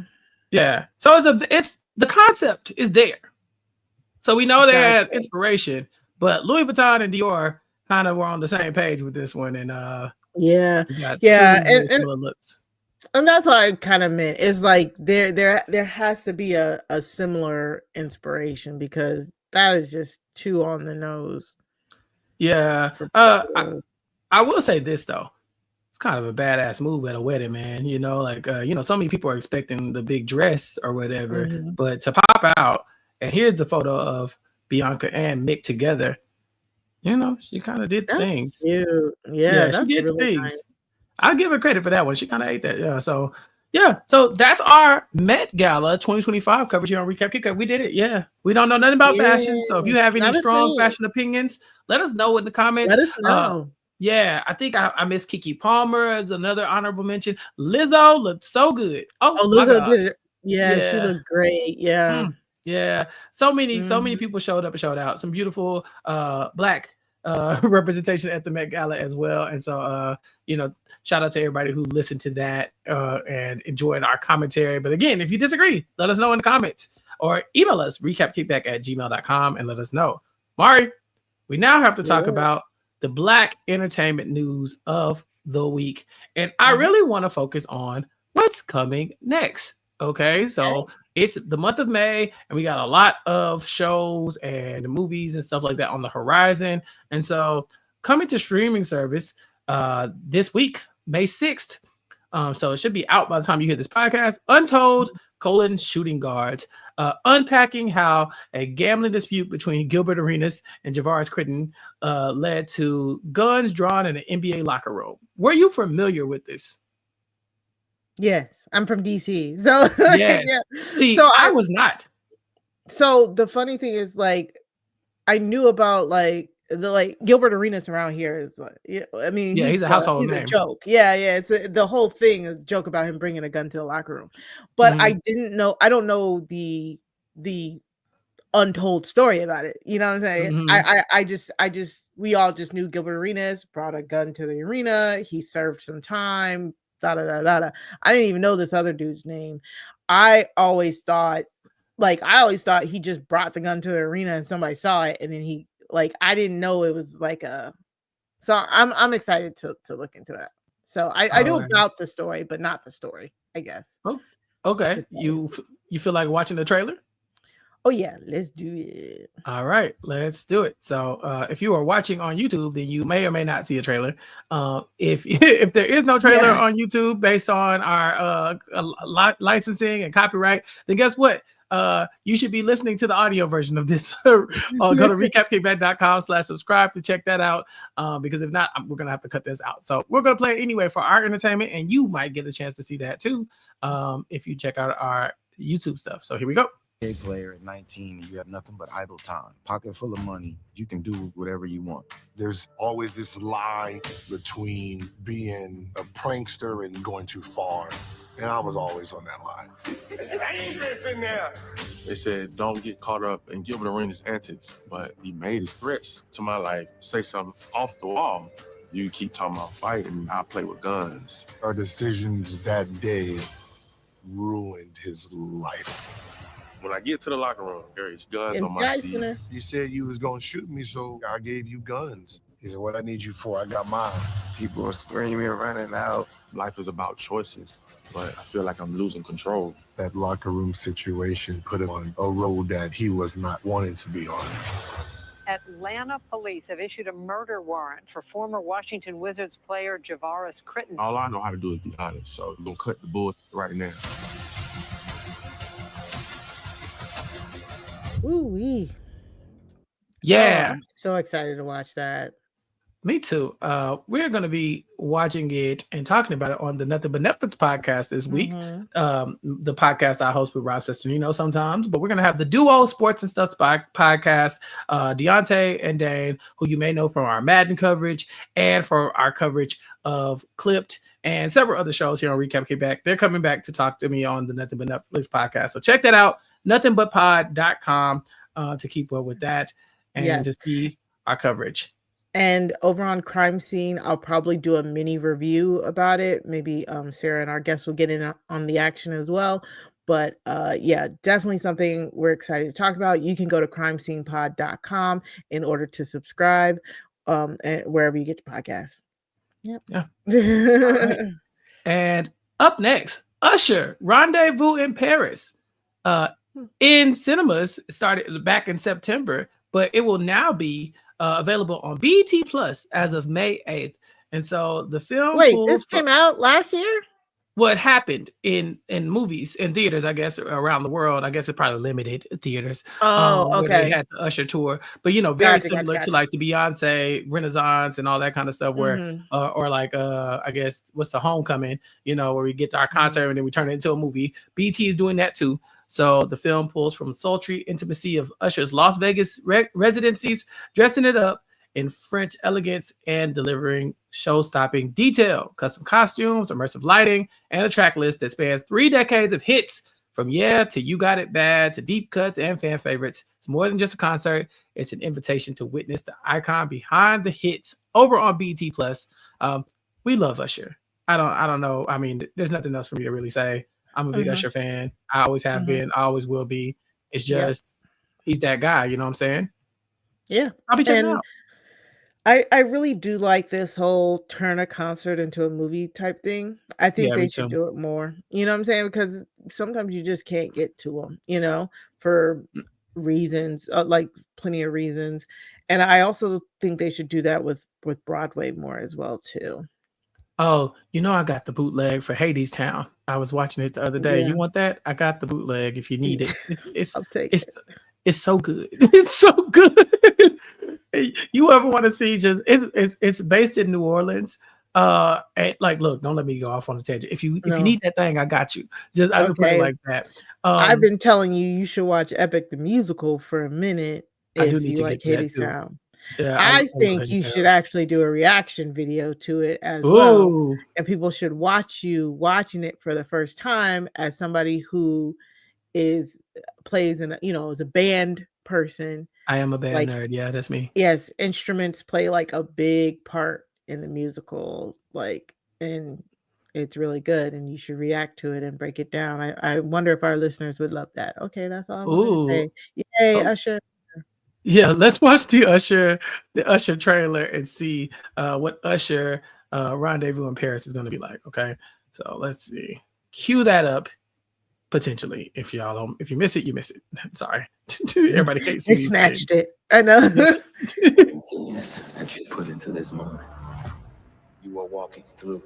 Yeah. So it's the concept is there. So we know they had inspiration, but Louis Vuitton and Dior kind of were on the same page with this one, and yeah, we got yeah, two very similar looks. And that's what I kind of meant. It's like there has to be a similar inspiration because that is just too on the nose. Yeah. I will say this though. It's kind of a badass move at a wedding, man. You know, like so many people are expecting the big dress or whatever, but to pop out and here's the photo of Bianca and Mick together. You know, she kind of did things. Cute. Yeah, she did really things. nice. I'll give her credit for that one. She kind of ate that. Yeah. So that's our Met Gala 2025 coverage here on Recap Kickback. We did it. Yeah. We don't know nothing about fashion. So if you have any strong fashion opinions, let us know in the comments. Let us know. Yeah, I think I miss Kiki Palmer as another honorable mention. Lizzo looked so good. Oh Lizzo did it. Yeah, she looked great. Yeah. Yeah. So many people showed up and showed out. Some beautiful black representation at the Met Gala as well. And so shout out to everybody who listened to that and enjoyed our commentary. But again, if you disagree, let us know in the comments or email us recapkickback@gmail.com and let us know. Mari, we now have to talk about the Black entertainment news of the week. And I really want to focus on what's coming next. Okay, so it's the month of May, and we got a lot of shows and movies and stuff like that on the horizon. And so coming to streaming service this week, May 6th. So it should be out by the time you hear this podcast. Untold: Shooting Guards. Unpacking how a gambling dispute between Gilbert Arenas and Javaris Critton led to guns drawn in an NBA locker room. Were you familiar with this? Yes, I'm from DC. So yes. See, so I was not. So the funny thing is, like, I knew about Gilbert Arenas around here is like, I mean, he's a household name. A joke. Yeah, it's the whole thing is a joke about him bringing a gun to the locker room. But I don't know the untold story about it. You know what I'm saying? I just we all just knew Gilbert Arenas brought a gun to the arena. He served some time. I didn't even know this other dude's name. I always thought he just brought the gun to the arena and somebody saw it, and then I didn't know it was like a. So I'm excited to look into it. So I knew about the story, but not the story, I guess. Oh, okay. You feel like watching the trailer? Oh yeah, let's do it. All right, let's do it. So if you are watching on YouTube, then you may or may not see a trailer. If there is no trailer on YouTube based on our licensing and copyright, then guess what? You should be listening to the audio version of this. Go to recapkickback.com/subscribe to check that out. Because if not, we're gonna have to cut this out. So we're gonna play it anyway for our entertainment, and you might get a chance to see that too. If you check out our YouTube stuff. So here we go. Player at 19, you have nothing but idle time, pocket full of money, you can do whatever you want. There's always this lie between being a prankster and going too far, and I was always on that line. It's dangerous in there. They said don't get caught up in Gilbert Arenas' antics, but he made his threats to my life. Say something off the wall, you keep talking about fighting, I play with guns. Our decisions that day ruined his life. When I get to the locker room, there's guns on my seat. You said you was gonna shoot me, so I gave you guns. He said, what I need you for? I got mine. People are screaming, running out. Life is about choices, but I feel like I'm losing control. That locker room situation put him on a road that he was not wanting to be on. Atlanta police have issued a murder warrant for former Washington Wizards player Javaris Critton. All I know how to do is be honest, so we're gonna cut the bull right now. Ooh-wee. Yeah. Oh, I'm so excited to watch that. Me too. We're going to be watching it and talking about it on the Nothing But Netflix podcast this week. The podcast I host with Rob Sestonino sometimes, but we're going to have the Duo Sports and Stuff podcast, Deontay and Dane, who you may know from our Madden coverage and for our coverage of Clipped and several other shows here on Recap Kickback. They're coming back to talk to me on the Nothing But Netflix podcast. So check that out, nothingbutpod.com to keep up with that and to see our coverage. And over on Crime Scene, I'll probably do a mini review about it. Maybe Sarah and our guests will get in on the action as well. But yeah, definitely something we're excited to talk about. You can go to crimescenepod.com in order to subscribe and wherever you get your podcasts. Yep. Yeah. Right. And up next, Usher, Rendezvous in Paris. In cinemas, started back in September, but it will now be available on BET Plus as of May 8th. And so the film this came out last year? What happened in movies, in theaters, I guess, around the world. I guess it probably limited theaters. Oh, okay. Where they had the Usher tour, but very similar to like the Beyonce Renaissance and all that kind of stuff. Where, or like, I guess, what's the Homecoming? Where we get to our concert and then we turn it into a movie. BT is doing that too. So the film pulls from sultry intimacy of Usher's Las Vegas residencies, dressing it up in French elegance and delivering show-stopping detail, custom costumes, immersive lighting, and a track list that spans 3 decades of hits from Yeah to You Got It Bad to deep cuts and fan favorites. It's more than just a concert. It's an invitation to witness the icon behind the hits over on BT Plus. We love Usher. I don't know. I mean, there's nothing else for me to really say. I'm a big Usher fan. I always have been. I always will be. It's just, he's that guy. You know what I'm saying? Yeah. I'll be checking out. I really do like this whole turn a concert into a movie type thing. I think they should do it more. You know what I'm saying? Because sometimes you just can't get to them, for reasons, like plenty of reasons. And I also think they should do that with Broadway more as well, too. Oh, I got the bootleg for Hades Town. I was watching it the other day. Yeah. You want that? I got the bootleg if you need it. It's so good. It's so good. You ever want to see it's based in New Orleans. And look, don't let me go off on a tangent. If you need that thing, I got you. I just put it like that. I've been telling you should watch Epic the Musical for a minute if do need you to like get to Hades Town. Yeah, I think you should actually do a reaction video to it as well. And people should watch you watching it for the first time as somebody who plays in is a band person. I am a band nerd. Yeah, that's me. Yes, instruments play a big part in the musical, and it's really good, and you should react to it and break it down. I wonder if our listeners would love that. Okay, that's all I'm gonna say. Yay, Usher. Yeah, let's watch the Usher trailer and see what Usher Rendezvous in Paris is going to be like. Okay, so let's see. Cue that up. Potentially, if you miss it, you miss it. Sorry, everybody hates it. They snatched it. I know. That you put into this moment. You are walking through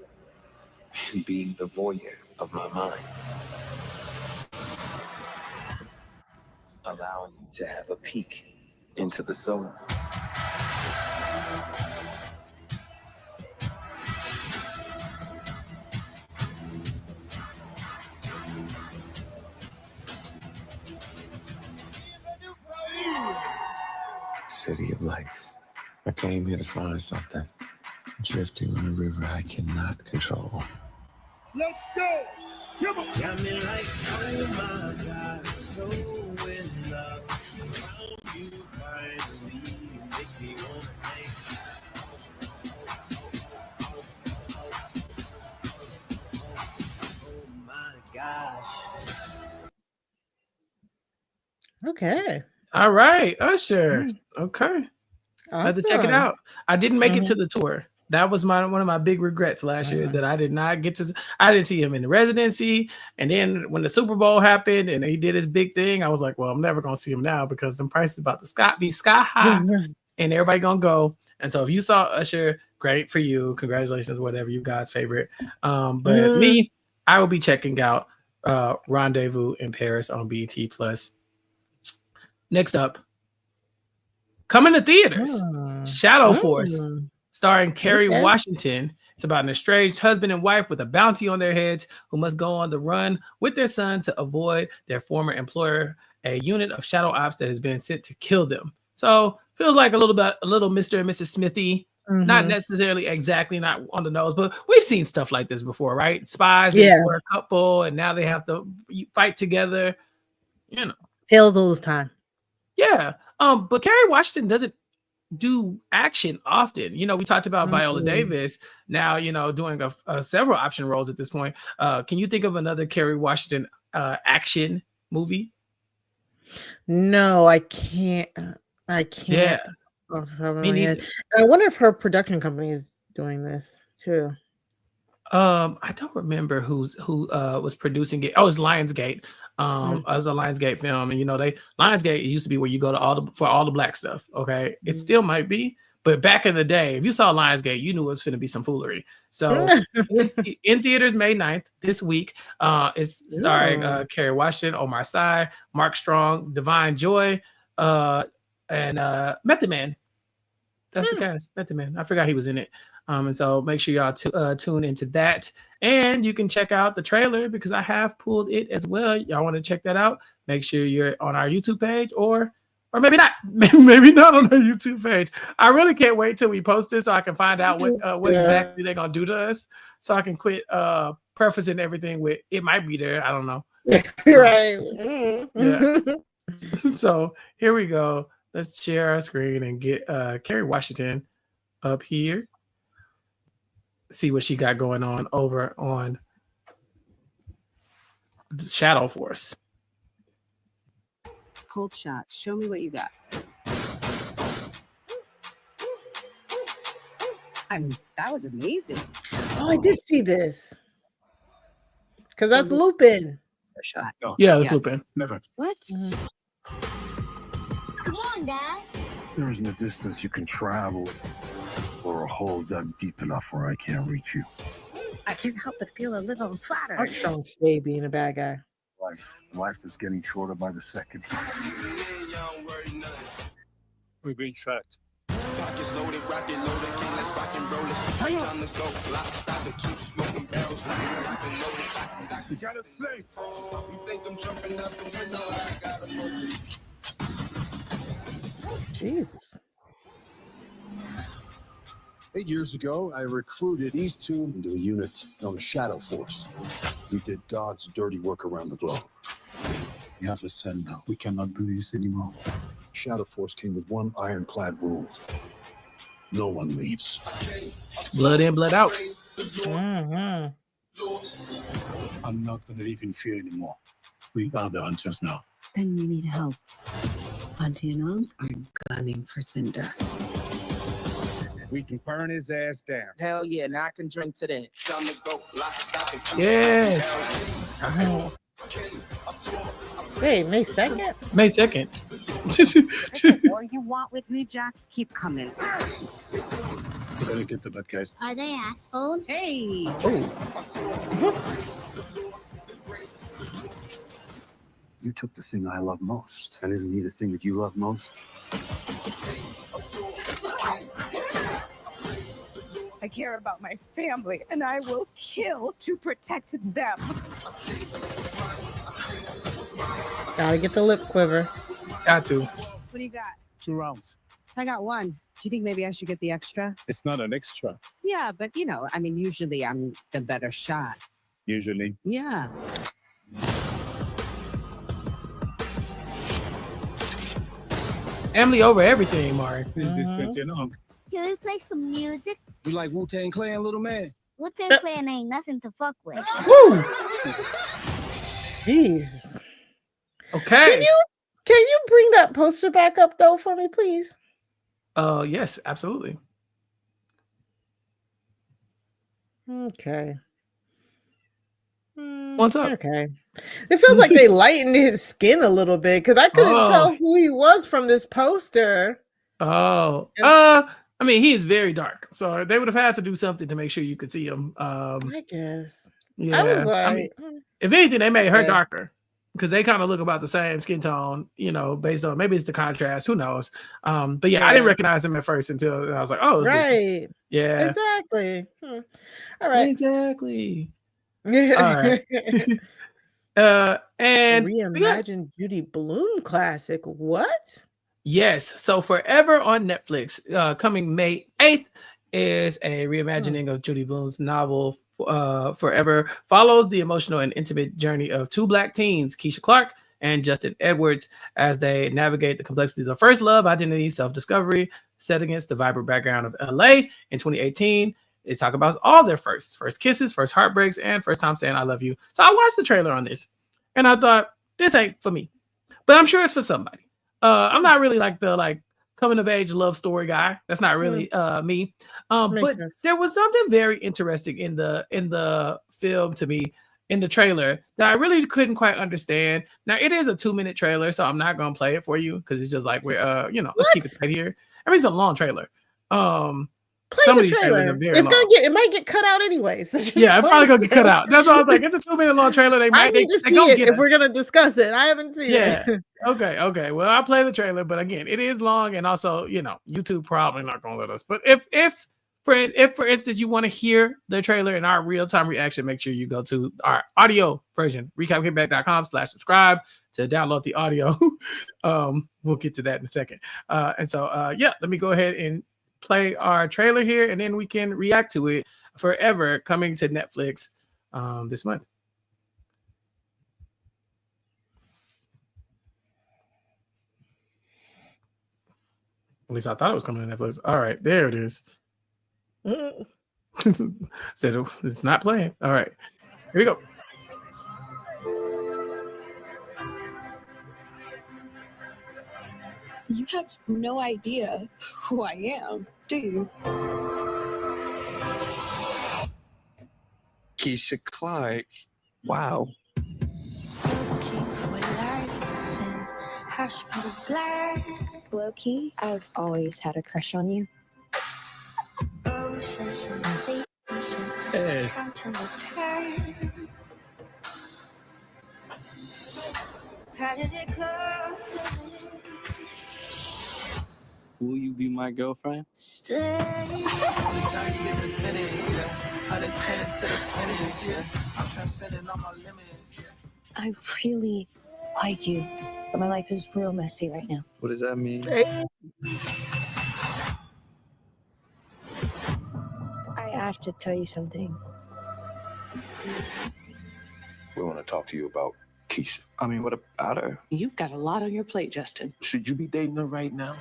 and being the voyeur of my mind, allowing you to have a peek into the soul. City of lights. I came here to find something. Drifting on a river I cannot control. Let's go! Come on! Got me like, oh my God, so in love. I found you finally. You make me wanna say, oh my gosh. Okay. All right, Usher. Okay. Awesome. I have to check it out. I didn't make it to the tour. That was one of my big regrets last year, that I did not get to. I didn't see him in the residency, and then when the Super Bowl happened and he did his big thing, I was like, well, I'm never gonna see him now because the price is about to be sky high, and everybody gonna go. And so if you saw Usher, great for you. Congratulations, whatever you God's favorite. But me, I will be checking out Rendezvous in Paris on BET Plus. Next up, coming to theaters, Shadow Force, starring Kerry Washington. It's about an estranged husband and wife with a bounty on their heads who must go on the run with their son to avoid their former employer, a unit of shadow ops that has been sent to kill them. So feels like a little Mr. and Mrs. Smithy. Not necessarily exactly not on the nose, but we've seen stuff like this before, right? Spies were a couple, and now they have to fight together. Tales all this time. Yeah. But Kerry Washington doesn't do action often. You know, we talked about Viola Davis now, you know, doing several option roles at this point. Can you think of another Kerry Washington action movie? No, I can't. I Yeah, can't. Off the top of me my head. neither. I wonder if her production company is doing this too. I don't remember who was producing it. Oh, it's Lionsgate. It was a Lionsgate film, and you know, Lionsgate used to be where you go to all the black stuff. Okay, it still might be, but back in the day, if you saw Lionsgate, you knew it was going to be some foolery. So in theaters May 9th this week. It's starring Kerry Washington, Omar Sy, Mark Strong, Divine Joy, and Method Man. That's the cast. Method Man. I forgot he was in it. And so make sure y'all tune into that. And you can check out the trailer because I have pulled it as well. Y'all want to check that out? Make sure you're on our YouTube page or maybe not. Maybe not on our YouTube page. I really can't wait till we post this so I can find out what exactly they're going to do to us. So I can quit prefacing everything with it might be there. I don't know. Right. Yeah. So here we go. Let's share our screen and get Kerry Washington up here. See what she got going on over on Shadow Force. Cold shot. Show me what you got. I mean, that was amazing. Oh, I did see this. Because that's Lupin. Shot. Yeah, that's Lupin. Never. What? Come on, Dad. There isn't a distance you can travel or a hole dug deep enough where I can't reach you. I can't help but feel a little flattered. Mark Strong stay being a bad guy. Life is getting shorter by the second. We're being tracked. Pockets loaded, rocket loaded, can't let's rock and roll it. Time to go, lock, stop, and keep smoking barrels. You got us straight. You think I'm jumping up the window? I got a moment. Jesus. 8 years ago, I recruited these two into a unit known as Shadow Force. We did God's dirty work around the globe. We have to send now. We cannot do this anymore. Shadow Force came with one ironclad rule. No one leaves. Blood in, blood out. Mm-hmm. I'm not going to live in fear anymore. We are the hunters now. Then we need help. Antino, I'm gunning for Cinder. We can burn his ass down. Hell yeah, now I can drink to that. Yes. Wait, May 2nd? May 2nd. Or you want with me, Jack? Keep coming. We're going to get the bad guys. Are they assholes? Hey. You took the thing I love most. And isn't he the thing that you love most? I care about my family, and I will kill to protect them. Gotta get the lip quiver. Got to. What do you got? 2 rounds. I got 1. Do you think maybe I should get the extra? It's not an extra. Yeah, but you know, I mean, usually I'm the better shot. Usually. Yeah. Family over everything, Mari. Is this such an unk? Can we play some music? You like Wu-Tang Clan, little man? Wu-Tang Clan ain't nothing to fuck with. Woo! Jeez. Okay. Can you bring that poster back up though for me, please? Yes, absolutely. Okay. What's up? Okay. It feels like they lightened his skin a little bit because I couldn't tell who he was from this poster. Oh. I mean, he is very dark, so they would have had to do something to make sure you could see him. I guess. Yeah. I was like, I mean, if anything, they made her darker because they kind of look about the same skin tone, you know, based on maybe it's the contrast, who knows. But yeah, I didn't recognize him at first until I was like, oh, it's right. Yeah. Exactly. All right. Exactly. All right. And Reimagined Judy Blume classic. What? Yes. So Forever on Netflix, coming May 8th, is a reimagining of Judy Blume's novel Forever. Follows the emotional and intimate journey of 2 Black teens, Keisha Clark and Justin Edwards as they navigate the complexities of first love, identity, self-discovery, set against the vibrant background of LA in 2018. They talk about all their first kisses, first heartbreaks, and first time saying I love you. So I watched the trailer on this and I thought, this ain't for me, but I'm sure it's for somebody. I'm not really like the coming of age love story guy. That's not really me. But sense. There was something very interesting in the film to me in the trailer that I really couldn't quite understand. Now it is a 2-minute trailer, so I'm not gonna play it for you because it's just like we're let's keep it right here. I mean, it's a long trailer. Play some the trailer. It might get cut out anyways. Yeah, it's probably gonna get cut out. That's why I was like, it's a 2-minute long trailer. I need to see it if we're gonna discuss it. I haven't seen it. Okay. Well, I'll play the trailer, but again, it is long, and also, YouTube probably not gonna let us. But if for instance you want to hear the trailer in our real-time reaction, make sure you go to our audio version, recapkickback.com/subscribe to download the audio. We'll get to that in a second. Let me go ahead and play our trailer here, and then we can react to it. Forever, coming to Netflix this month. At least I thought it was coming to Netflix. All right, there it is. Said it's not playing. All right, here we go. You have no idea who I am, do you? Keisha Clark. Wow. Low-key, I've always had a crush on you. Hey. How did it go? Will you be my girlfriend? I really like you, but my life is real messy right now. What does that mean? I have to tell you something. We want to talk to you about Keisha. I mean, what about her? You've got a lot on your plate, Justin. Should you be dating her right now?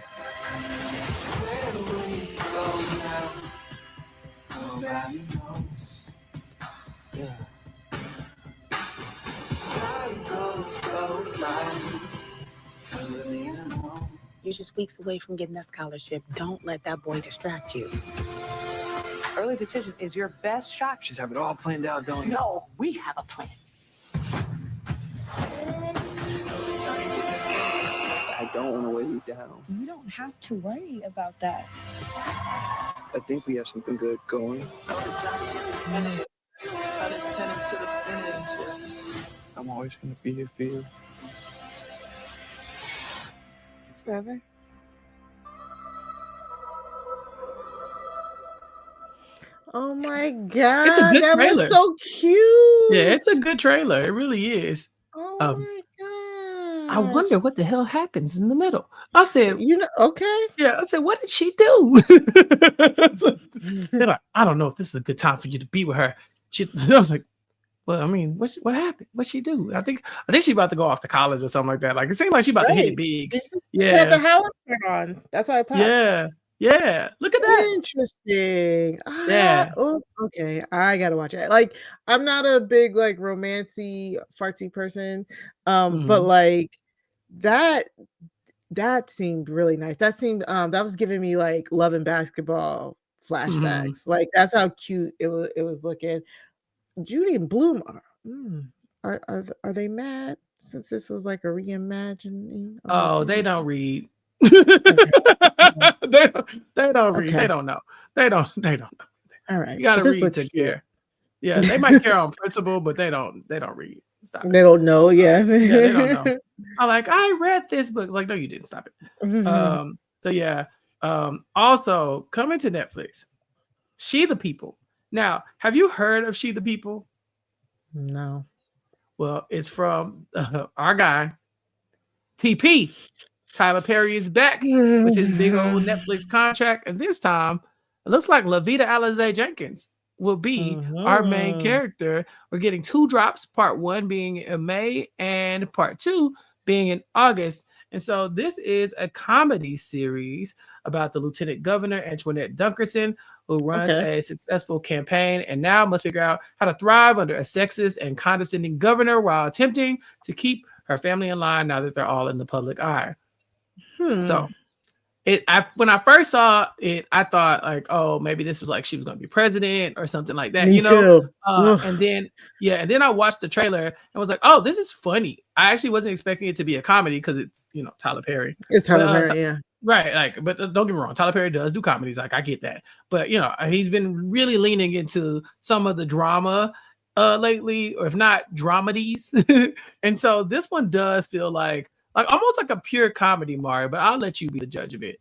Nobody knows. Yeah. You're just weeks away from getting that scholarship. Don't let that boy distract you. Early decision is your best shot. She's have it all planned out, don't you? No, we have a plan. I don't want to weigh you down. You don't have to worry about that. I think we have something good going. I'm always going to be here for you. Forever? Oh my God. It's a good that trailer. Looks so cute. Yeah, it's a good trailer. It really is. Oh my God. I wonder what the hell happens in the middle. I said, okay. Yeah, I said, what did she do? They're like, I don't know if this is a good time for you to be with her. I was like, well, I mean, what happened? What'd she do? I think she's about to go off to college or something like that. Like, it seemed like she's about to hit it big. Yeah. The Howard on. That's why I popped. Yeah. Look at that. Interesting. Yeah. Okay. I gotta watch it. Like, I'm not a big like romancy fartsy person. But like that seemed really nice. That seemed that was giving me like Love and Basketball flashbacks. Like that's how cute it was looking. Judy and Bloom are they mad since this was like a reimagining? Oh, they don't read. They don't read. Okay. They don't know. They don't know. All right. You gotta read to care. Yeah, they might care on principle, but they don't read. Stop it. They don't know. Yeah. They don't know. I'm like, I read this book. Like, no, you didn't. Stop it. Also coming to Netflix, She the People. Now, have you heard of She the People? No. Well, it's from our guy, TP. Tyler Perry is back with his big old Netflix contract, and this time it looks like Lavita Alizé Jenkins will be our main character. We're getting 2 drops, part 1 being in May and part 2 being in August. And so this is a comedy series about the Lieutenant Governor, Antoinette Dunkerson, who runs a successful campaign and now must figure out how to thrive under a sexist and condescending governor while attempting to keep her family in line now that they're all in the public eye. So when I first saw it, I thought like, oh, maybe this was like she was going to be president or something like that, Me you know? too. And then I watched the trailer and was like, oh, this is funny. I actually wasn't expecting it to be a comedy because it's, you know, Tyler Perry. It's Tyler Perry, yeah. Right. Like, but don't get me wrong, Tyler Perry does do comedies. Like, I get that. But, you know, he's been really leaning into some of the drama lately, or if not dramedies. And so this one does feel like almost like a pure comedy, Mario, but I'll let you be the judge of it.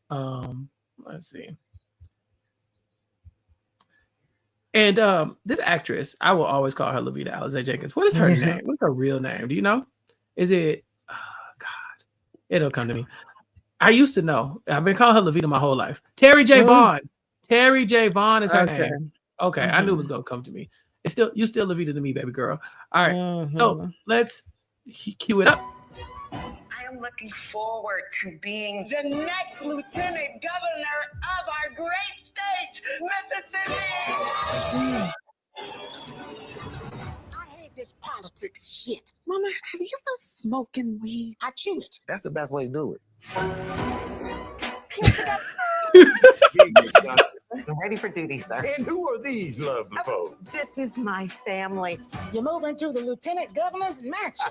Let's see. And this actress, I will always call her Levita Alizé Jenkins. What is her name? What's her real name? Do you know? Is it God? It'll come to me. I used to know. I've been calling her Levita my whole life. Terry J. Vaughn. Terry J. Vaughn is her name. Okay, I knew it was gonna come to me. It's still Levita to me, baby girl. All right. So let's cue it up. I am looking forward to being the next lieutenant governor of our great state, Mississippi. I hate this politics shit. Mama, have you been smoking weed? I chew it. That's the best way to do it. I'm ready for duty, sir. And who are these lovely folks? This is my family. You're moving to the lieutenant governor's mansion.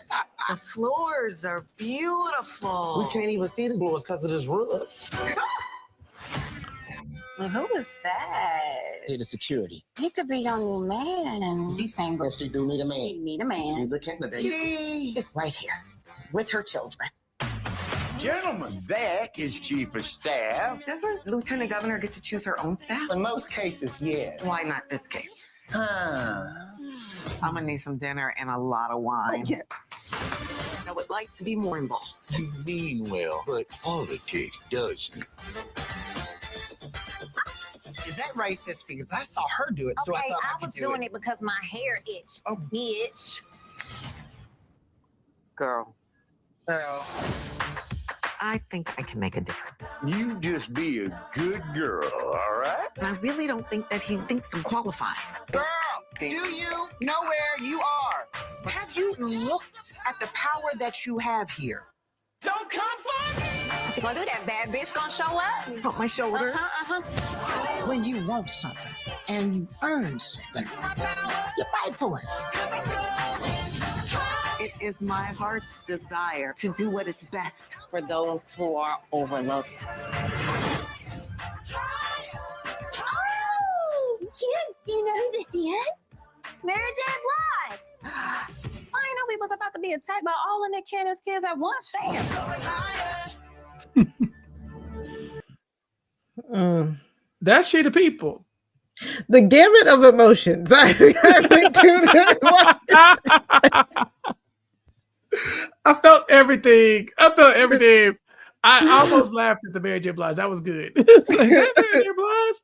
The floors are beautiful. We can't even see the floors because of this rug. Who was that? Hey, the security. He could be your new man. She's single. Yes, she do need a man. She need a man. He's a candidate. She is right here with her children. Gentlemen, that is Chief of Staff. Doesn't Lieutenant Governor get to choose her own staff? In most cases, yes. Why not this case? I'm gonna need some dinner and a lot of wine. Okay. I would like to be more involved. You mean well, but politics doesn't. Is that racist? Because I saw her do it, so Okay, I thought I was doing it because my hair itched. Oh, bitch. Girl. I think I can make a difference. You just be a good girl, all right? And I really don't think that he thinks I'm qualified. girl, do you know where you are? Have you looked at the power that you have here? Don't come for me! What you gonna do? That bad bitch gonna show up? Pump my shoulders. When you want something and you earn something, you fight for it. It is my heart's desire to do what is best for those who are overlooked. Oh, kids, do you know who this is? Mary J. Blige. I didn't know we was about to be attacked by all of Nick Cannon's kids at once. Damn. That's She the People. The gamut of emotions. I felt everything. I almost laughed at the Mary J. Blige. That was good. Like, Mary J. Blige.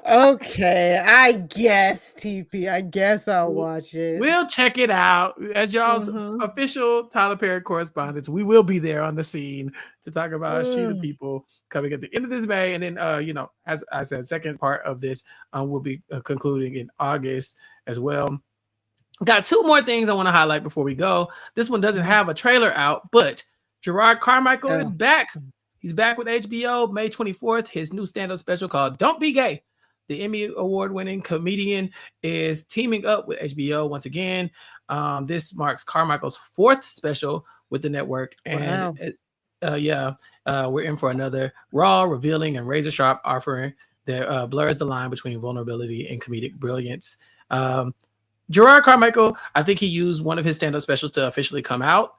Okay, I guess TP. I guess I'll watch it. We'll check it out as y'all's official Tyler Perry correspondents. We will be there on the scene to talk about She the People coming at the end of this May, and then as I said, second part of this will be concluding in August as well. Got two more things I want to highlight before we go. This one doesn't have a trailer out, but Gerard Carmichael is back. He's back with HBO May 24th. His new stand-up special called Don't Be Gay. The Emmy Award-winning comedian is teaming up with HBO once again. This marks Carmichael's fourth special with the network. And we're in for another raw, revealing, and razor-sharp offering that blurs the line between vulnerability and comedic brilliance. Gerard Carmichael, I think he used one of his stand-up specials to officially come out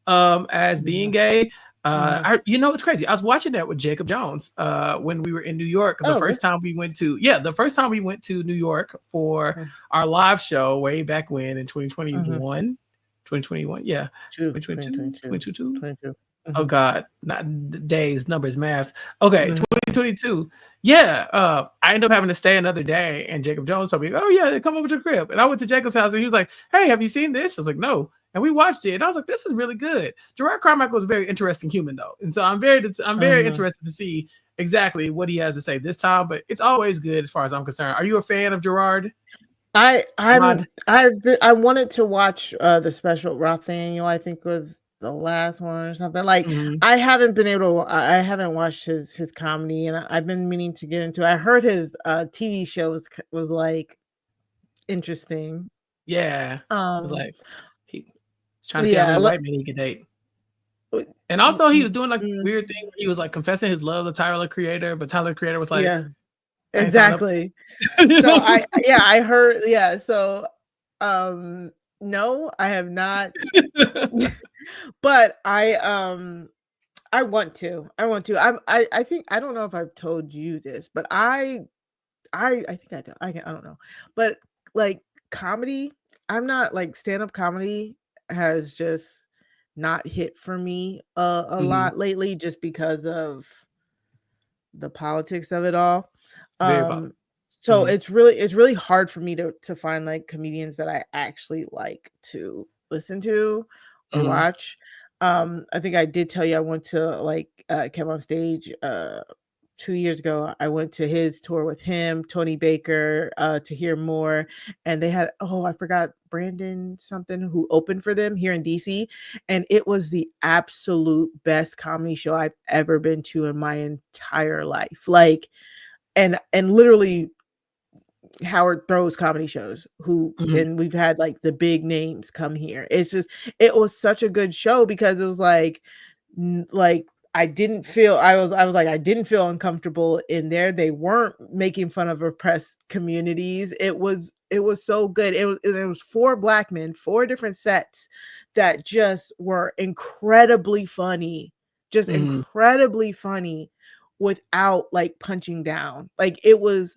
as being gay. It's crazy. I was watching that with Jacob Jones when we were in New York. The first time we went to New York for our live show way back when in 2021. 2021, yeah. 2022. Oh God, not days, numbers, math. Okay, 2022. Yeah, I ended up having to stay another day, and Jacob Jones told me, "Oh yeah, come over to the crib." And I went to Jacob's house, and he was like, "Hey, have you seen this?" I was like, "No." and we watched it. And I was like, this is really good. Gerard Carmichael is a very interesting human, though, and so I'm very interested to see exactly what he has to say this time. But it's always good as far as I'm concerned. Are you a fan of Gerard? I wanted to watch the special Rothaniel, I think was the last one or something. Like I haven't been able to I haven't watched his comedy, and I've been meaning to get into it. I heard his TV show was like interesting. Yeah. It was like he was trying to see how many white men he could date. And also he was doing like weird thing where he was like confessing his love to Tyler the Creator, but Tyler the Creator was like, yeah. Exactly. So I heard, so no, I have not. But I want to. I think, I don't know if I've told you this, but I think I do. I don't know. But like comedy, I'm not like stand-up comedy has just not hit for me a lot lately, just because of the politics of it all. So it's really hard for me to find like comedians that I actually like to listen to or watch. I think I did tell you I went to like Kev on Stage 2 years ago. I went to his tour with him, Tony Baker, to hear more, and they had I forgot Brandon something who opened for them here in DC, and it was the absolute best comedy show I've ever been to in my entire life. Like, and literally Howard throws comedy shows and we've had like the big names come here. It was such a good show because it was like I didn't feel I didn't feel uncomfortable in there. They weren't making fun of oppressed communities. It was so good. It was 4 black men, 4 different sets that just were incredibly funny. Just incredibly funny without like punching down. Like it was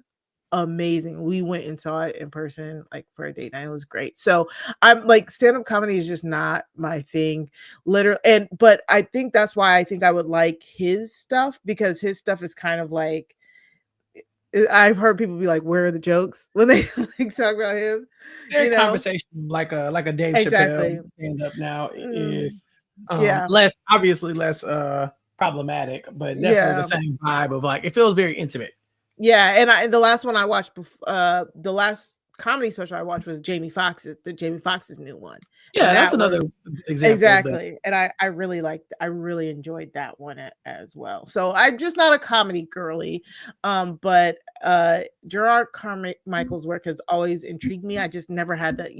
amazing. We went and saw it in person like for a date night. It was great. So I'm like, stand-up comedy is just not my thing, literally. But I think that's why I think I would like his stuff, because his stuff is kind of like, I've heard people be like, where are the jokes when they like talk about him? Their conversation like a Dave Chappelle stand up now is less problematic, but definitely the same vibe of like, it feels very intimate. Yeah, and the last one I watched, the last comedy special I watched was Jamie Foxx's new one. Yeah, that's another example. Exactly, and I really enjoyed that one as well. So I'm just not a comedy girly, but Gerard Carmichael's work has always intrigued me. I just never had that.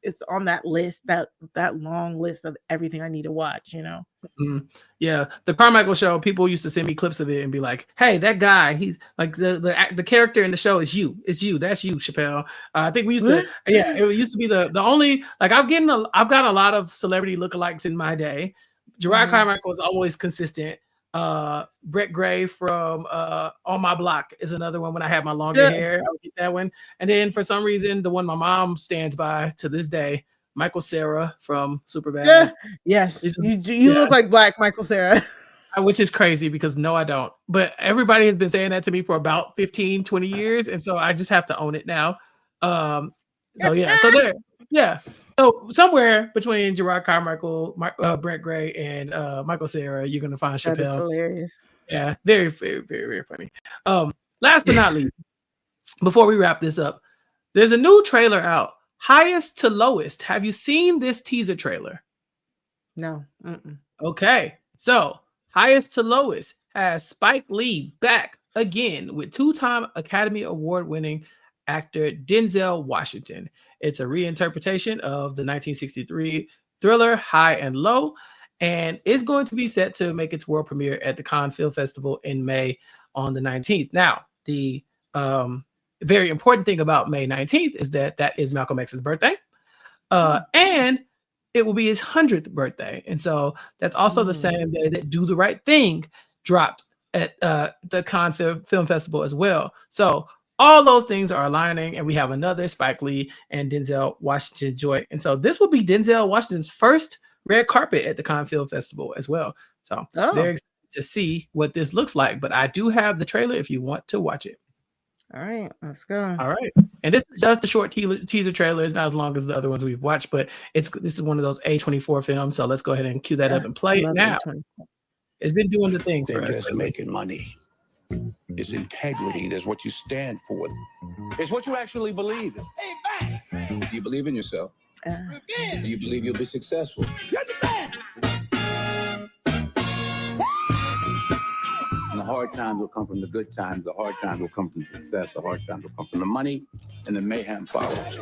It's on that list, that long list of everything I need to watch. Yeah, the Carmichael show, people used to send me clips of it and be like, hey, that guy, he's like the character in the show is you. It's you. That's you, Chappelle. I think we used to, it used to be the only, like I've got a lot of celebrity lookalikes in my day. Gerard Carmichael is always consistent. Brett Gray from On My Block is another one. When I had my longer hair, I would get that one. And then for some reason, the one my mom stands by to this day, Michael Cera from Superbad. Yeah. Yes. You look like Black Michael Cera. Which is crazy because no, I don't. But everybody has been saying that to me for about 15, 20 years. And so I just have to own it now. So somewhere between Gerard Carmichael, Brett Gray, and Michael Cera, you're going to find Chappelle. That is hilarious. Yeah. Very, very, very, very funny. Last but not least, before we wrap this up, there's a new trailer out. Highest to Lowest. Have you seen this teaser trailer? No. Okay. So, Highest to Lowest has Spike Lee back again with 2-time Academy Award-winning actor Denzel Washington. It's a reinterpretation of the 1963 thriller High and Low, and is going to be set to make its world premiere at the Cannes Film Festival in May on the 19th. Now, the very important thing about May 19th is that is Malcolm X's birthday. And it will be his 100th birthday. And so that's also the same day that Do the Right Thing dropped at the Cannes Film Festival as well. So all those things are aligning, and we have another Spike Lee and Denzel Washington joint. And so this will be Denzel Washington's first red carpet at the Cannes Film Festival as well. So very excited to see what this looks like. But I do have the trailer if you want to watch it. All right, let's go. All right. And this is just the short teaser trailer. It's not as long as the other ones we've watched, but this is one of those A24 films. So let's go ahead and cue that up and play it now. It's been doing the things for us. Just making money. It's integrity. That's what you stand for. It's what you actually believe in. Hey, man! Do you believe in yourself? Do you believe you'll be successful? You're the man! And the hard times will come from the good times. The hard times will come from success. The hard times will come from the money, and the mayhem follows.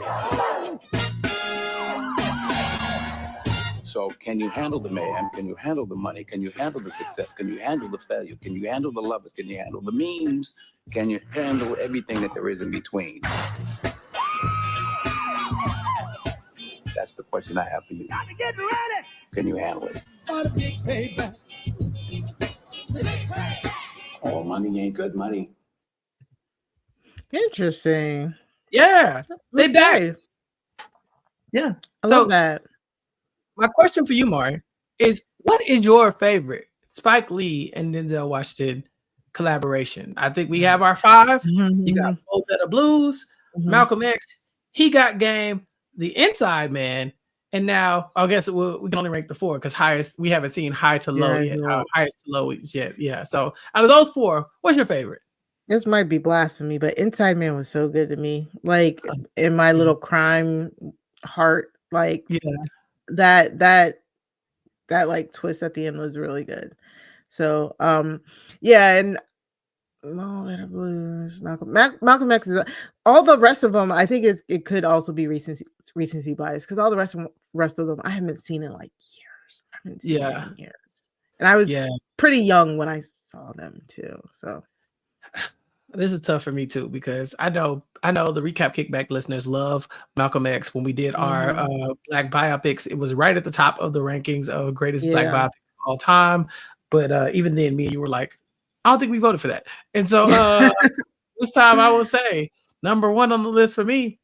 So can you handle the mayhem? Can you handle the money? Can you handle the success? Can you handle the failure? Can you handle the lovers? Can you handle the memes? Can you handle everything that there is in between? That's the question I have for you. Can you handle it? Oh, money ain't good money. Interesting. Yeah, they back. Yeah, I love that. My question for you, Mari, is what is your favorite Spike Lee and Denzel Washington collaboration? I think we have our 5. You got Mo Better Blues, Malcolm X, He Got Game, The Inside Man, and now I guess we can only rank the 4 because we haven't seen high to low yet. Highest to low yet. Yeah. So out of those 4, what's your favorite? This might be blasphemy, but Inside Man was so good to me. Like in my little crime heart, like that like twist at the end was really good. So yeah, and Blues, Malcolm X is all the rest of them. I think it could also be recency bias because all the rest of them I haven't seen in like years. I haven't seen them in years, and I was pretty young when I saw them too. So this is tough for me too because I know the Recap Kickback listeners love Malcolm X. When we did our black biopics, it was right at the top of the rankings of greatest black biopic of all time. But even then, me and you were like, I don't think we voted for that. And so this time I will say number 1 on the list for me.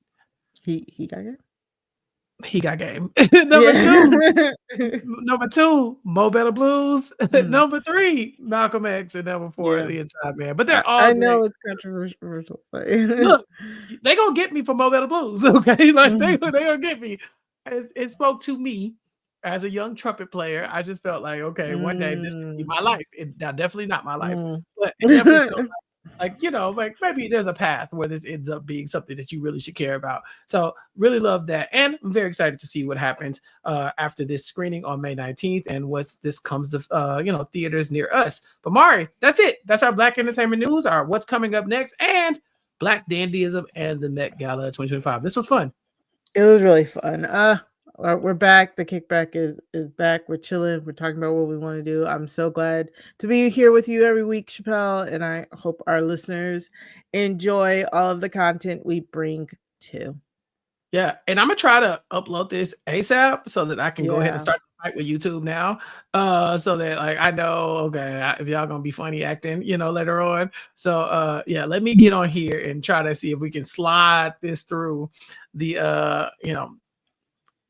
He got game. He Got Game. Number 2, Mo Better Blues. Number 3, Malcolm X, and number 4, The Inside Man. But they're all I know it's controversial. But look, they gonna get me for Mo Better Blues, okay? Like they gonna get me. It spoke to me as a young trumpet player. I just felt like, okay, one day this could be my life. Definitely not my life, but it definitely felt like, like maybe there's a path where this ends up being something that you really should care about. So really love that. And I'm very excited to see what happens after this screening on May 19th and this comes to, theaters near us. But Mari, that's it. That's our Black entertainment news, our what's coming up next, and Black Dandyism and the Met Gala 2025. This was fun. It was really fun. We're back. The kickback is back. We're chilling. We're talking about what we want to do. I'm so glad to be here with you every week, Chappelle, and I hope our listeners enjoy all of the content we bring too. Yeah, and I'm gonna try to upload this ASAP so that I can go ahead and start the fight with YouTube now. So that like I know, okay, if y'all gonna be funny acting, later on. So let me get on here and try to see if we can slide this through the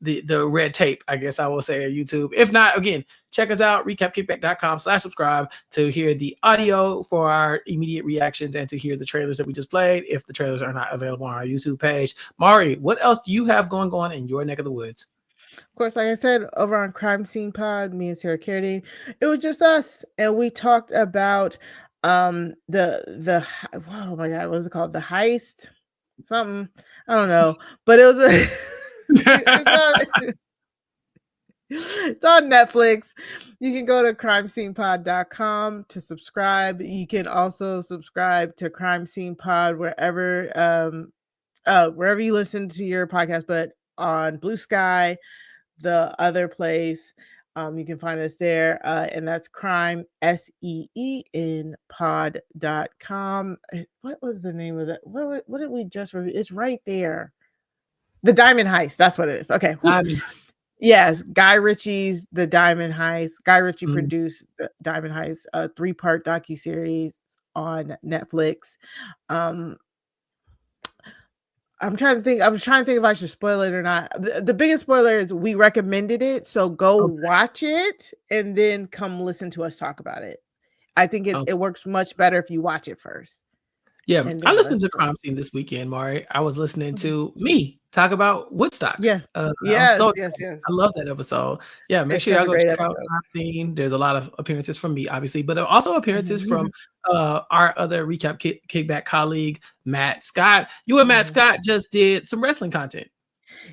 the red tape, I guess I will say, on YouTube. If not, again, check us out, recapkickback.com/subscribe to hear the audio for our immediate reactions and to hear the trailers that we just played if the trailers are not available on our YouTube page. Mari, what else do you have going on in your neck of the woods? Of course, like I said, over on Crime Scene Pod, me and Sarah Carradine, it was just us, and we talked about the oh my god, what was it called? The heist, something, I don't know, but it was a it's on Netflix. You can go to crimescenepod.com to subscribe. You can also subscribe to Crime Scene Pod wherever you listen to your podcast, but on Blue Sky, the other place, you can find us there, and that's crime SEEN pod.com. What was the name of that? What did we just review? It's right there. The Diamond Heist. That's what it is. Okay. Yes, Guy Ritchie's The Diamond Heist. Guy Ritchie produced The Diamond Heist, a 3-part docuseries on Netflix. I'm trying to think. I was trying to think if I should spoil it or not. The biggest spoiler is we recommended it, so go watch it and then come listen to us talk about it. I think it works much better if you watch it first. Yeah, And I then listened let's to go. Crime Scene this weekend, Mari. I was listening to me talk about Woodstock. Yes. I'm so Yes. excited. I love that episode. Yeah, make It's sure such y'all a go great check out episode. Crime Scene. There's a lot of appearances from me, obviously, but also appearances from our other Recap Kickback colleague, Matt Scott. You and Matt Scott just did some wrestling content.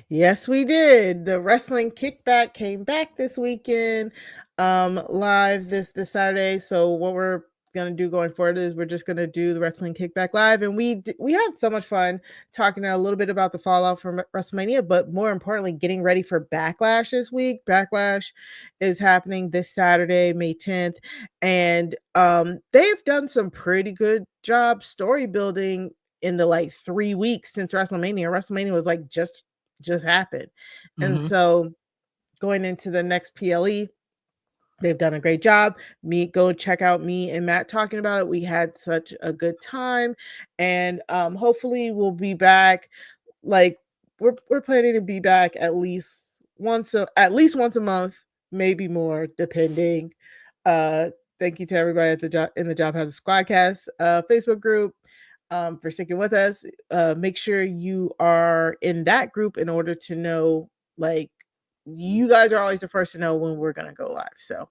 Yes, we did. The wrestling kickback came back this weekend, live this Saturday. So what we're gonna do going forward is we're just gonna do the wrestling kickback live, and we had so much fun talking a little bit about the fallout from WrestleMania, but more importantly, getting ready for Backlash this week. Backlash is happening this Saturday, May 10th, and they've done some pretty good job story building in the like 3 weeks since WrestleMania. WrestleMania was like just happened. And so going into the next PLE, they've done a great job. Go check out me and Matt talking about it. We had such a good time, and hopefully we'll be back. Like we're planning to be back at least once a month, maybe more, depending. Thank you to everybody at the job in the Job Has a Squadcast Facebook group. For sticking with us. Make sure you are in that group in order to know, like, you guys are always the first to know when we're going to go live. So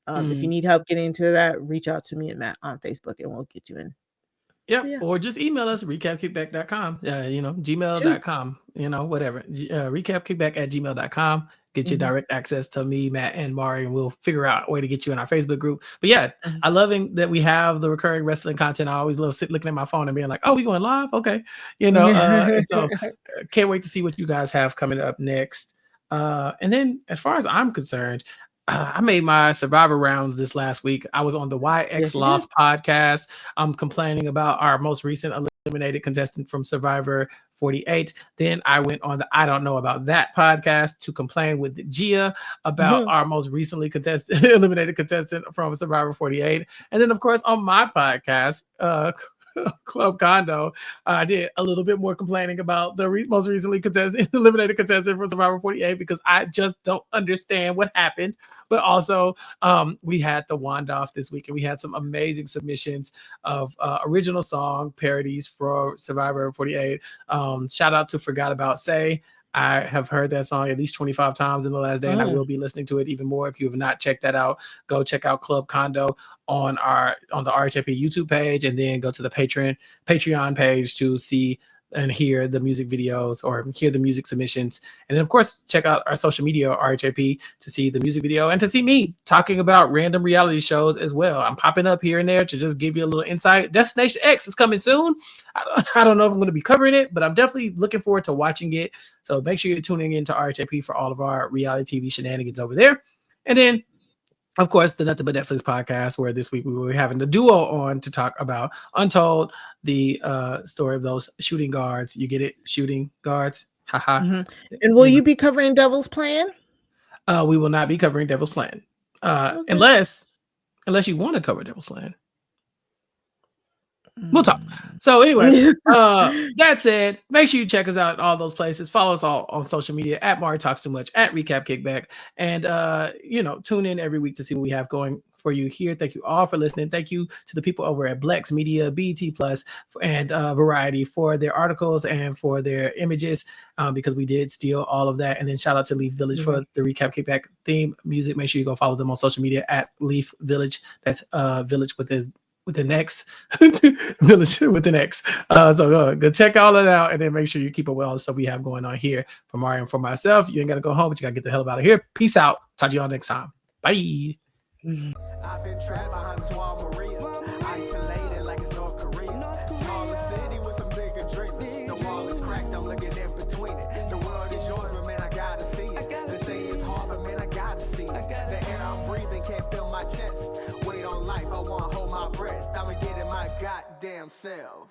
if you need help getting into that, reach out to me and Matt on Facebook and we'll get you in. Yeah, or just email us, recapkickback.com, gmail.com, whatever. Recapkickback@gmail.com. Get your direct access to me, Matt, and Mari, and we'll figure out a way to get you in our Facebook group. But yeah, I loving that we have the recurring wrestling content. I always love looking at my phone and being like, oh, we going live? Okay. And so can't wait to see what you guys have coming up next. And then as far as I'm concerned, I made my Survivor rounds this last week. I was on the YX Lost podcast. I'm complaining about our most recent eliminated contestant from Survivor 48. Then I went on the I Don't Know About That podcast to complain with Gia about our most recently eliminated contestant from Survivor 48. And then, of course, on my podcast, Club Condo, I did a little bit more complaining about the most recently eliminated contestant from Survivor 48 because I just don't understand what happened. But also, we had the wand off this week, and we had some amazing submissions of original song parodies for Survivor 48. Shout out to Forgot About Say. I have heard that song at least 25 times in the last day, and I will be listening to it even more. If you have not checked that out, go check out Club Condo on the RHAP YouTube page, and then go to the Patreon page to see and hear the music videos or hear the music submissions. And then, of course, check out our social media, RHAP, to see the music video and to see me talking about random reality shows as well. I'm popping up here and there to just give you a little insight. Destination X is coming soon. I don't know if I'm going to be covering it, but I'm definitely looking forward to watching it. So make sure you're tuning into RHAP for all of our reality TV shenanigans over there. And then, of course, the Nothing But Netflix podcast, where this week we were having the duo on to talk about Untold, the story of those shooting guards. You get it? Shooting guards. Haha. And will you be covering Devil's Plan? We will not be covering Devil's Plan. Unless you want to cover Devil's Plan. We'll talk. So anyway, that said, make sure you check us out at all those places. Follow us all on social media at Mari Talks Too Much, at Recap Kickback, and tune in every week to see what we have going for you here. Thank you all for listening. Thank you to the people over at Blex Media, BT Plus, and Variety for their articles and for their images, because we did steal all of that. And then shout out to Leaf Village for the Recap Kickback theme music. Make sure you go follow them on social media at Leaf Village. That's Village with an X, Village with an X. So go check all that out, and then make sure you keep up with all the stuff we have going on here for Mario and for myself. You ain't got to go home, but you got to get the hell out of here. Peace out. Talk to you all next time. Bye. I've been trapped behind this wall, Maria. Isolated like it's North Korea. Smaller city with some bigger dreamers. The wall is cracked, I'm looking in between it. The world is yours, but man, I gotta see it. They say it's hard, but man, I gotta see it. The air I'm breathing can't feel my chest. Wait on life, I wanna hold my breath. I'ma get in my goddamn self.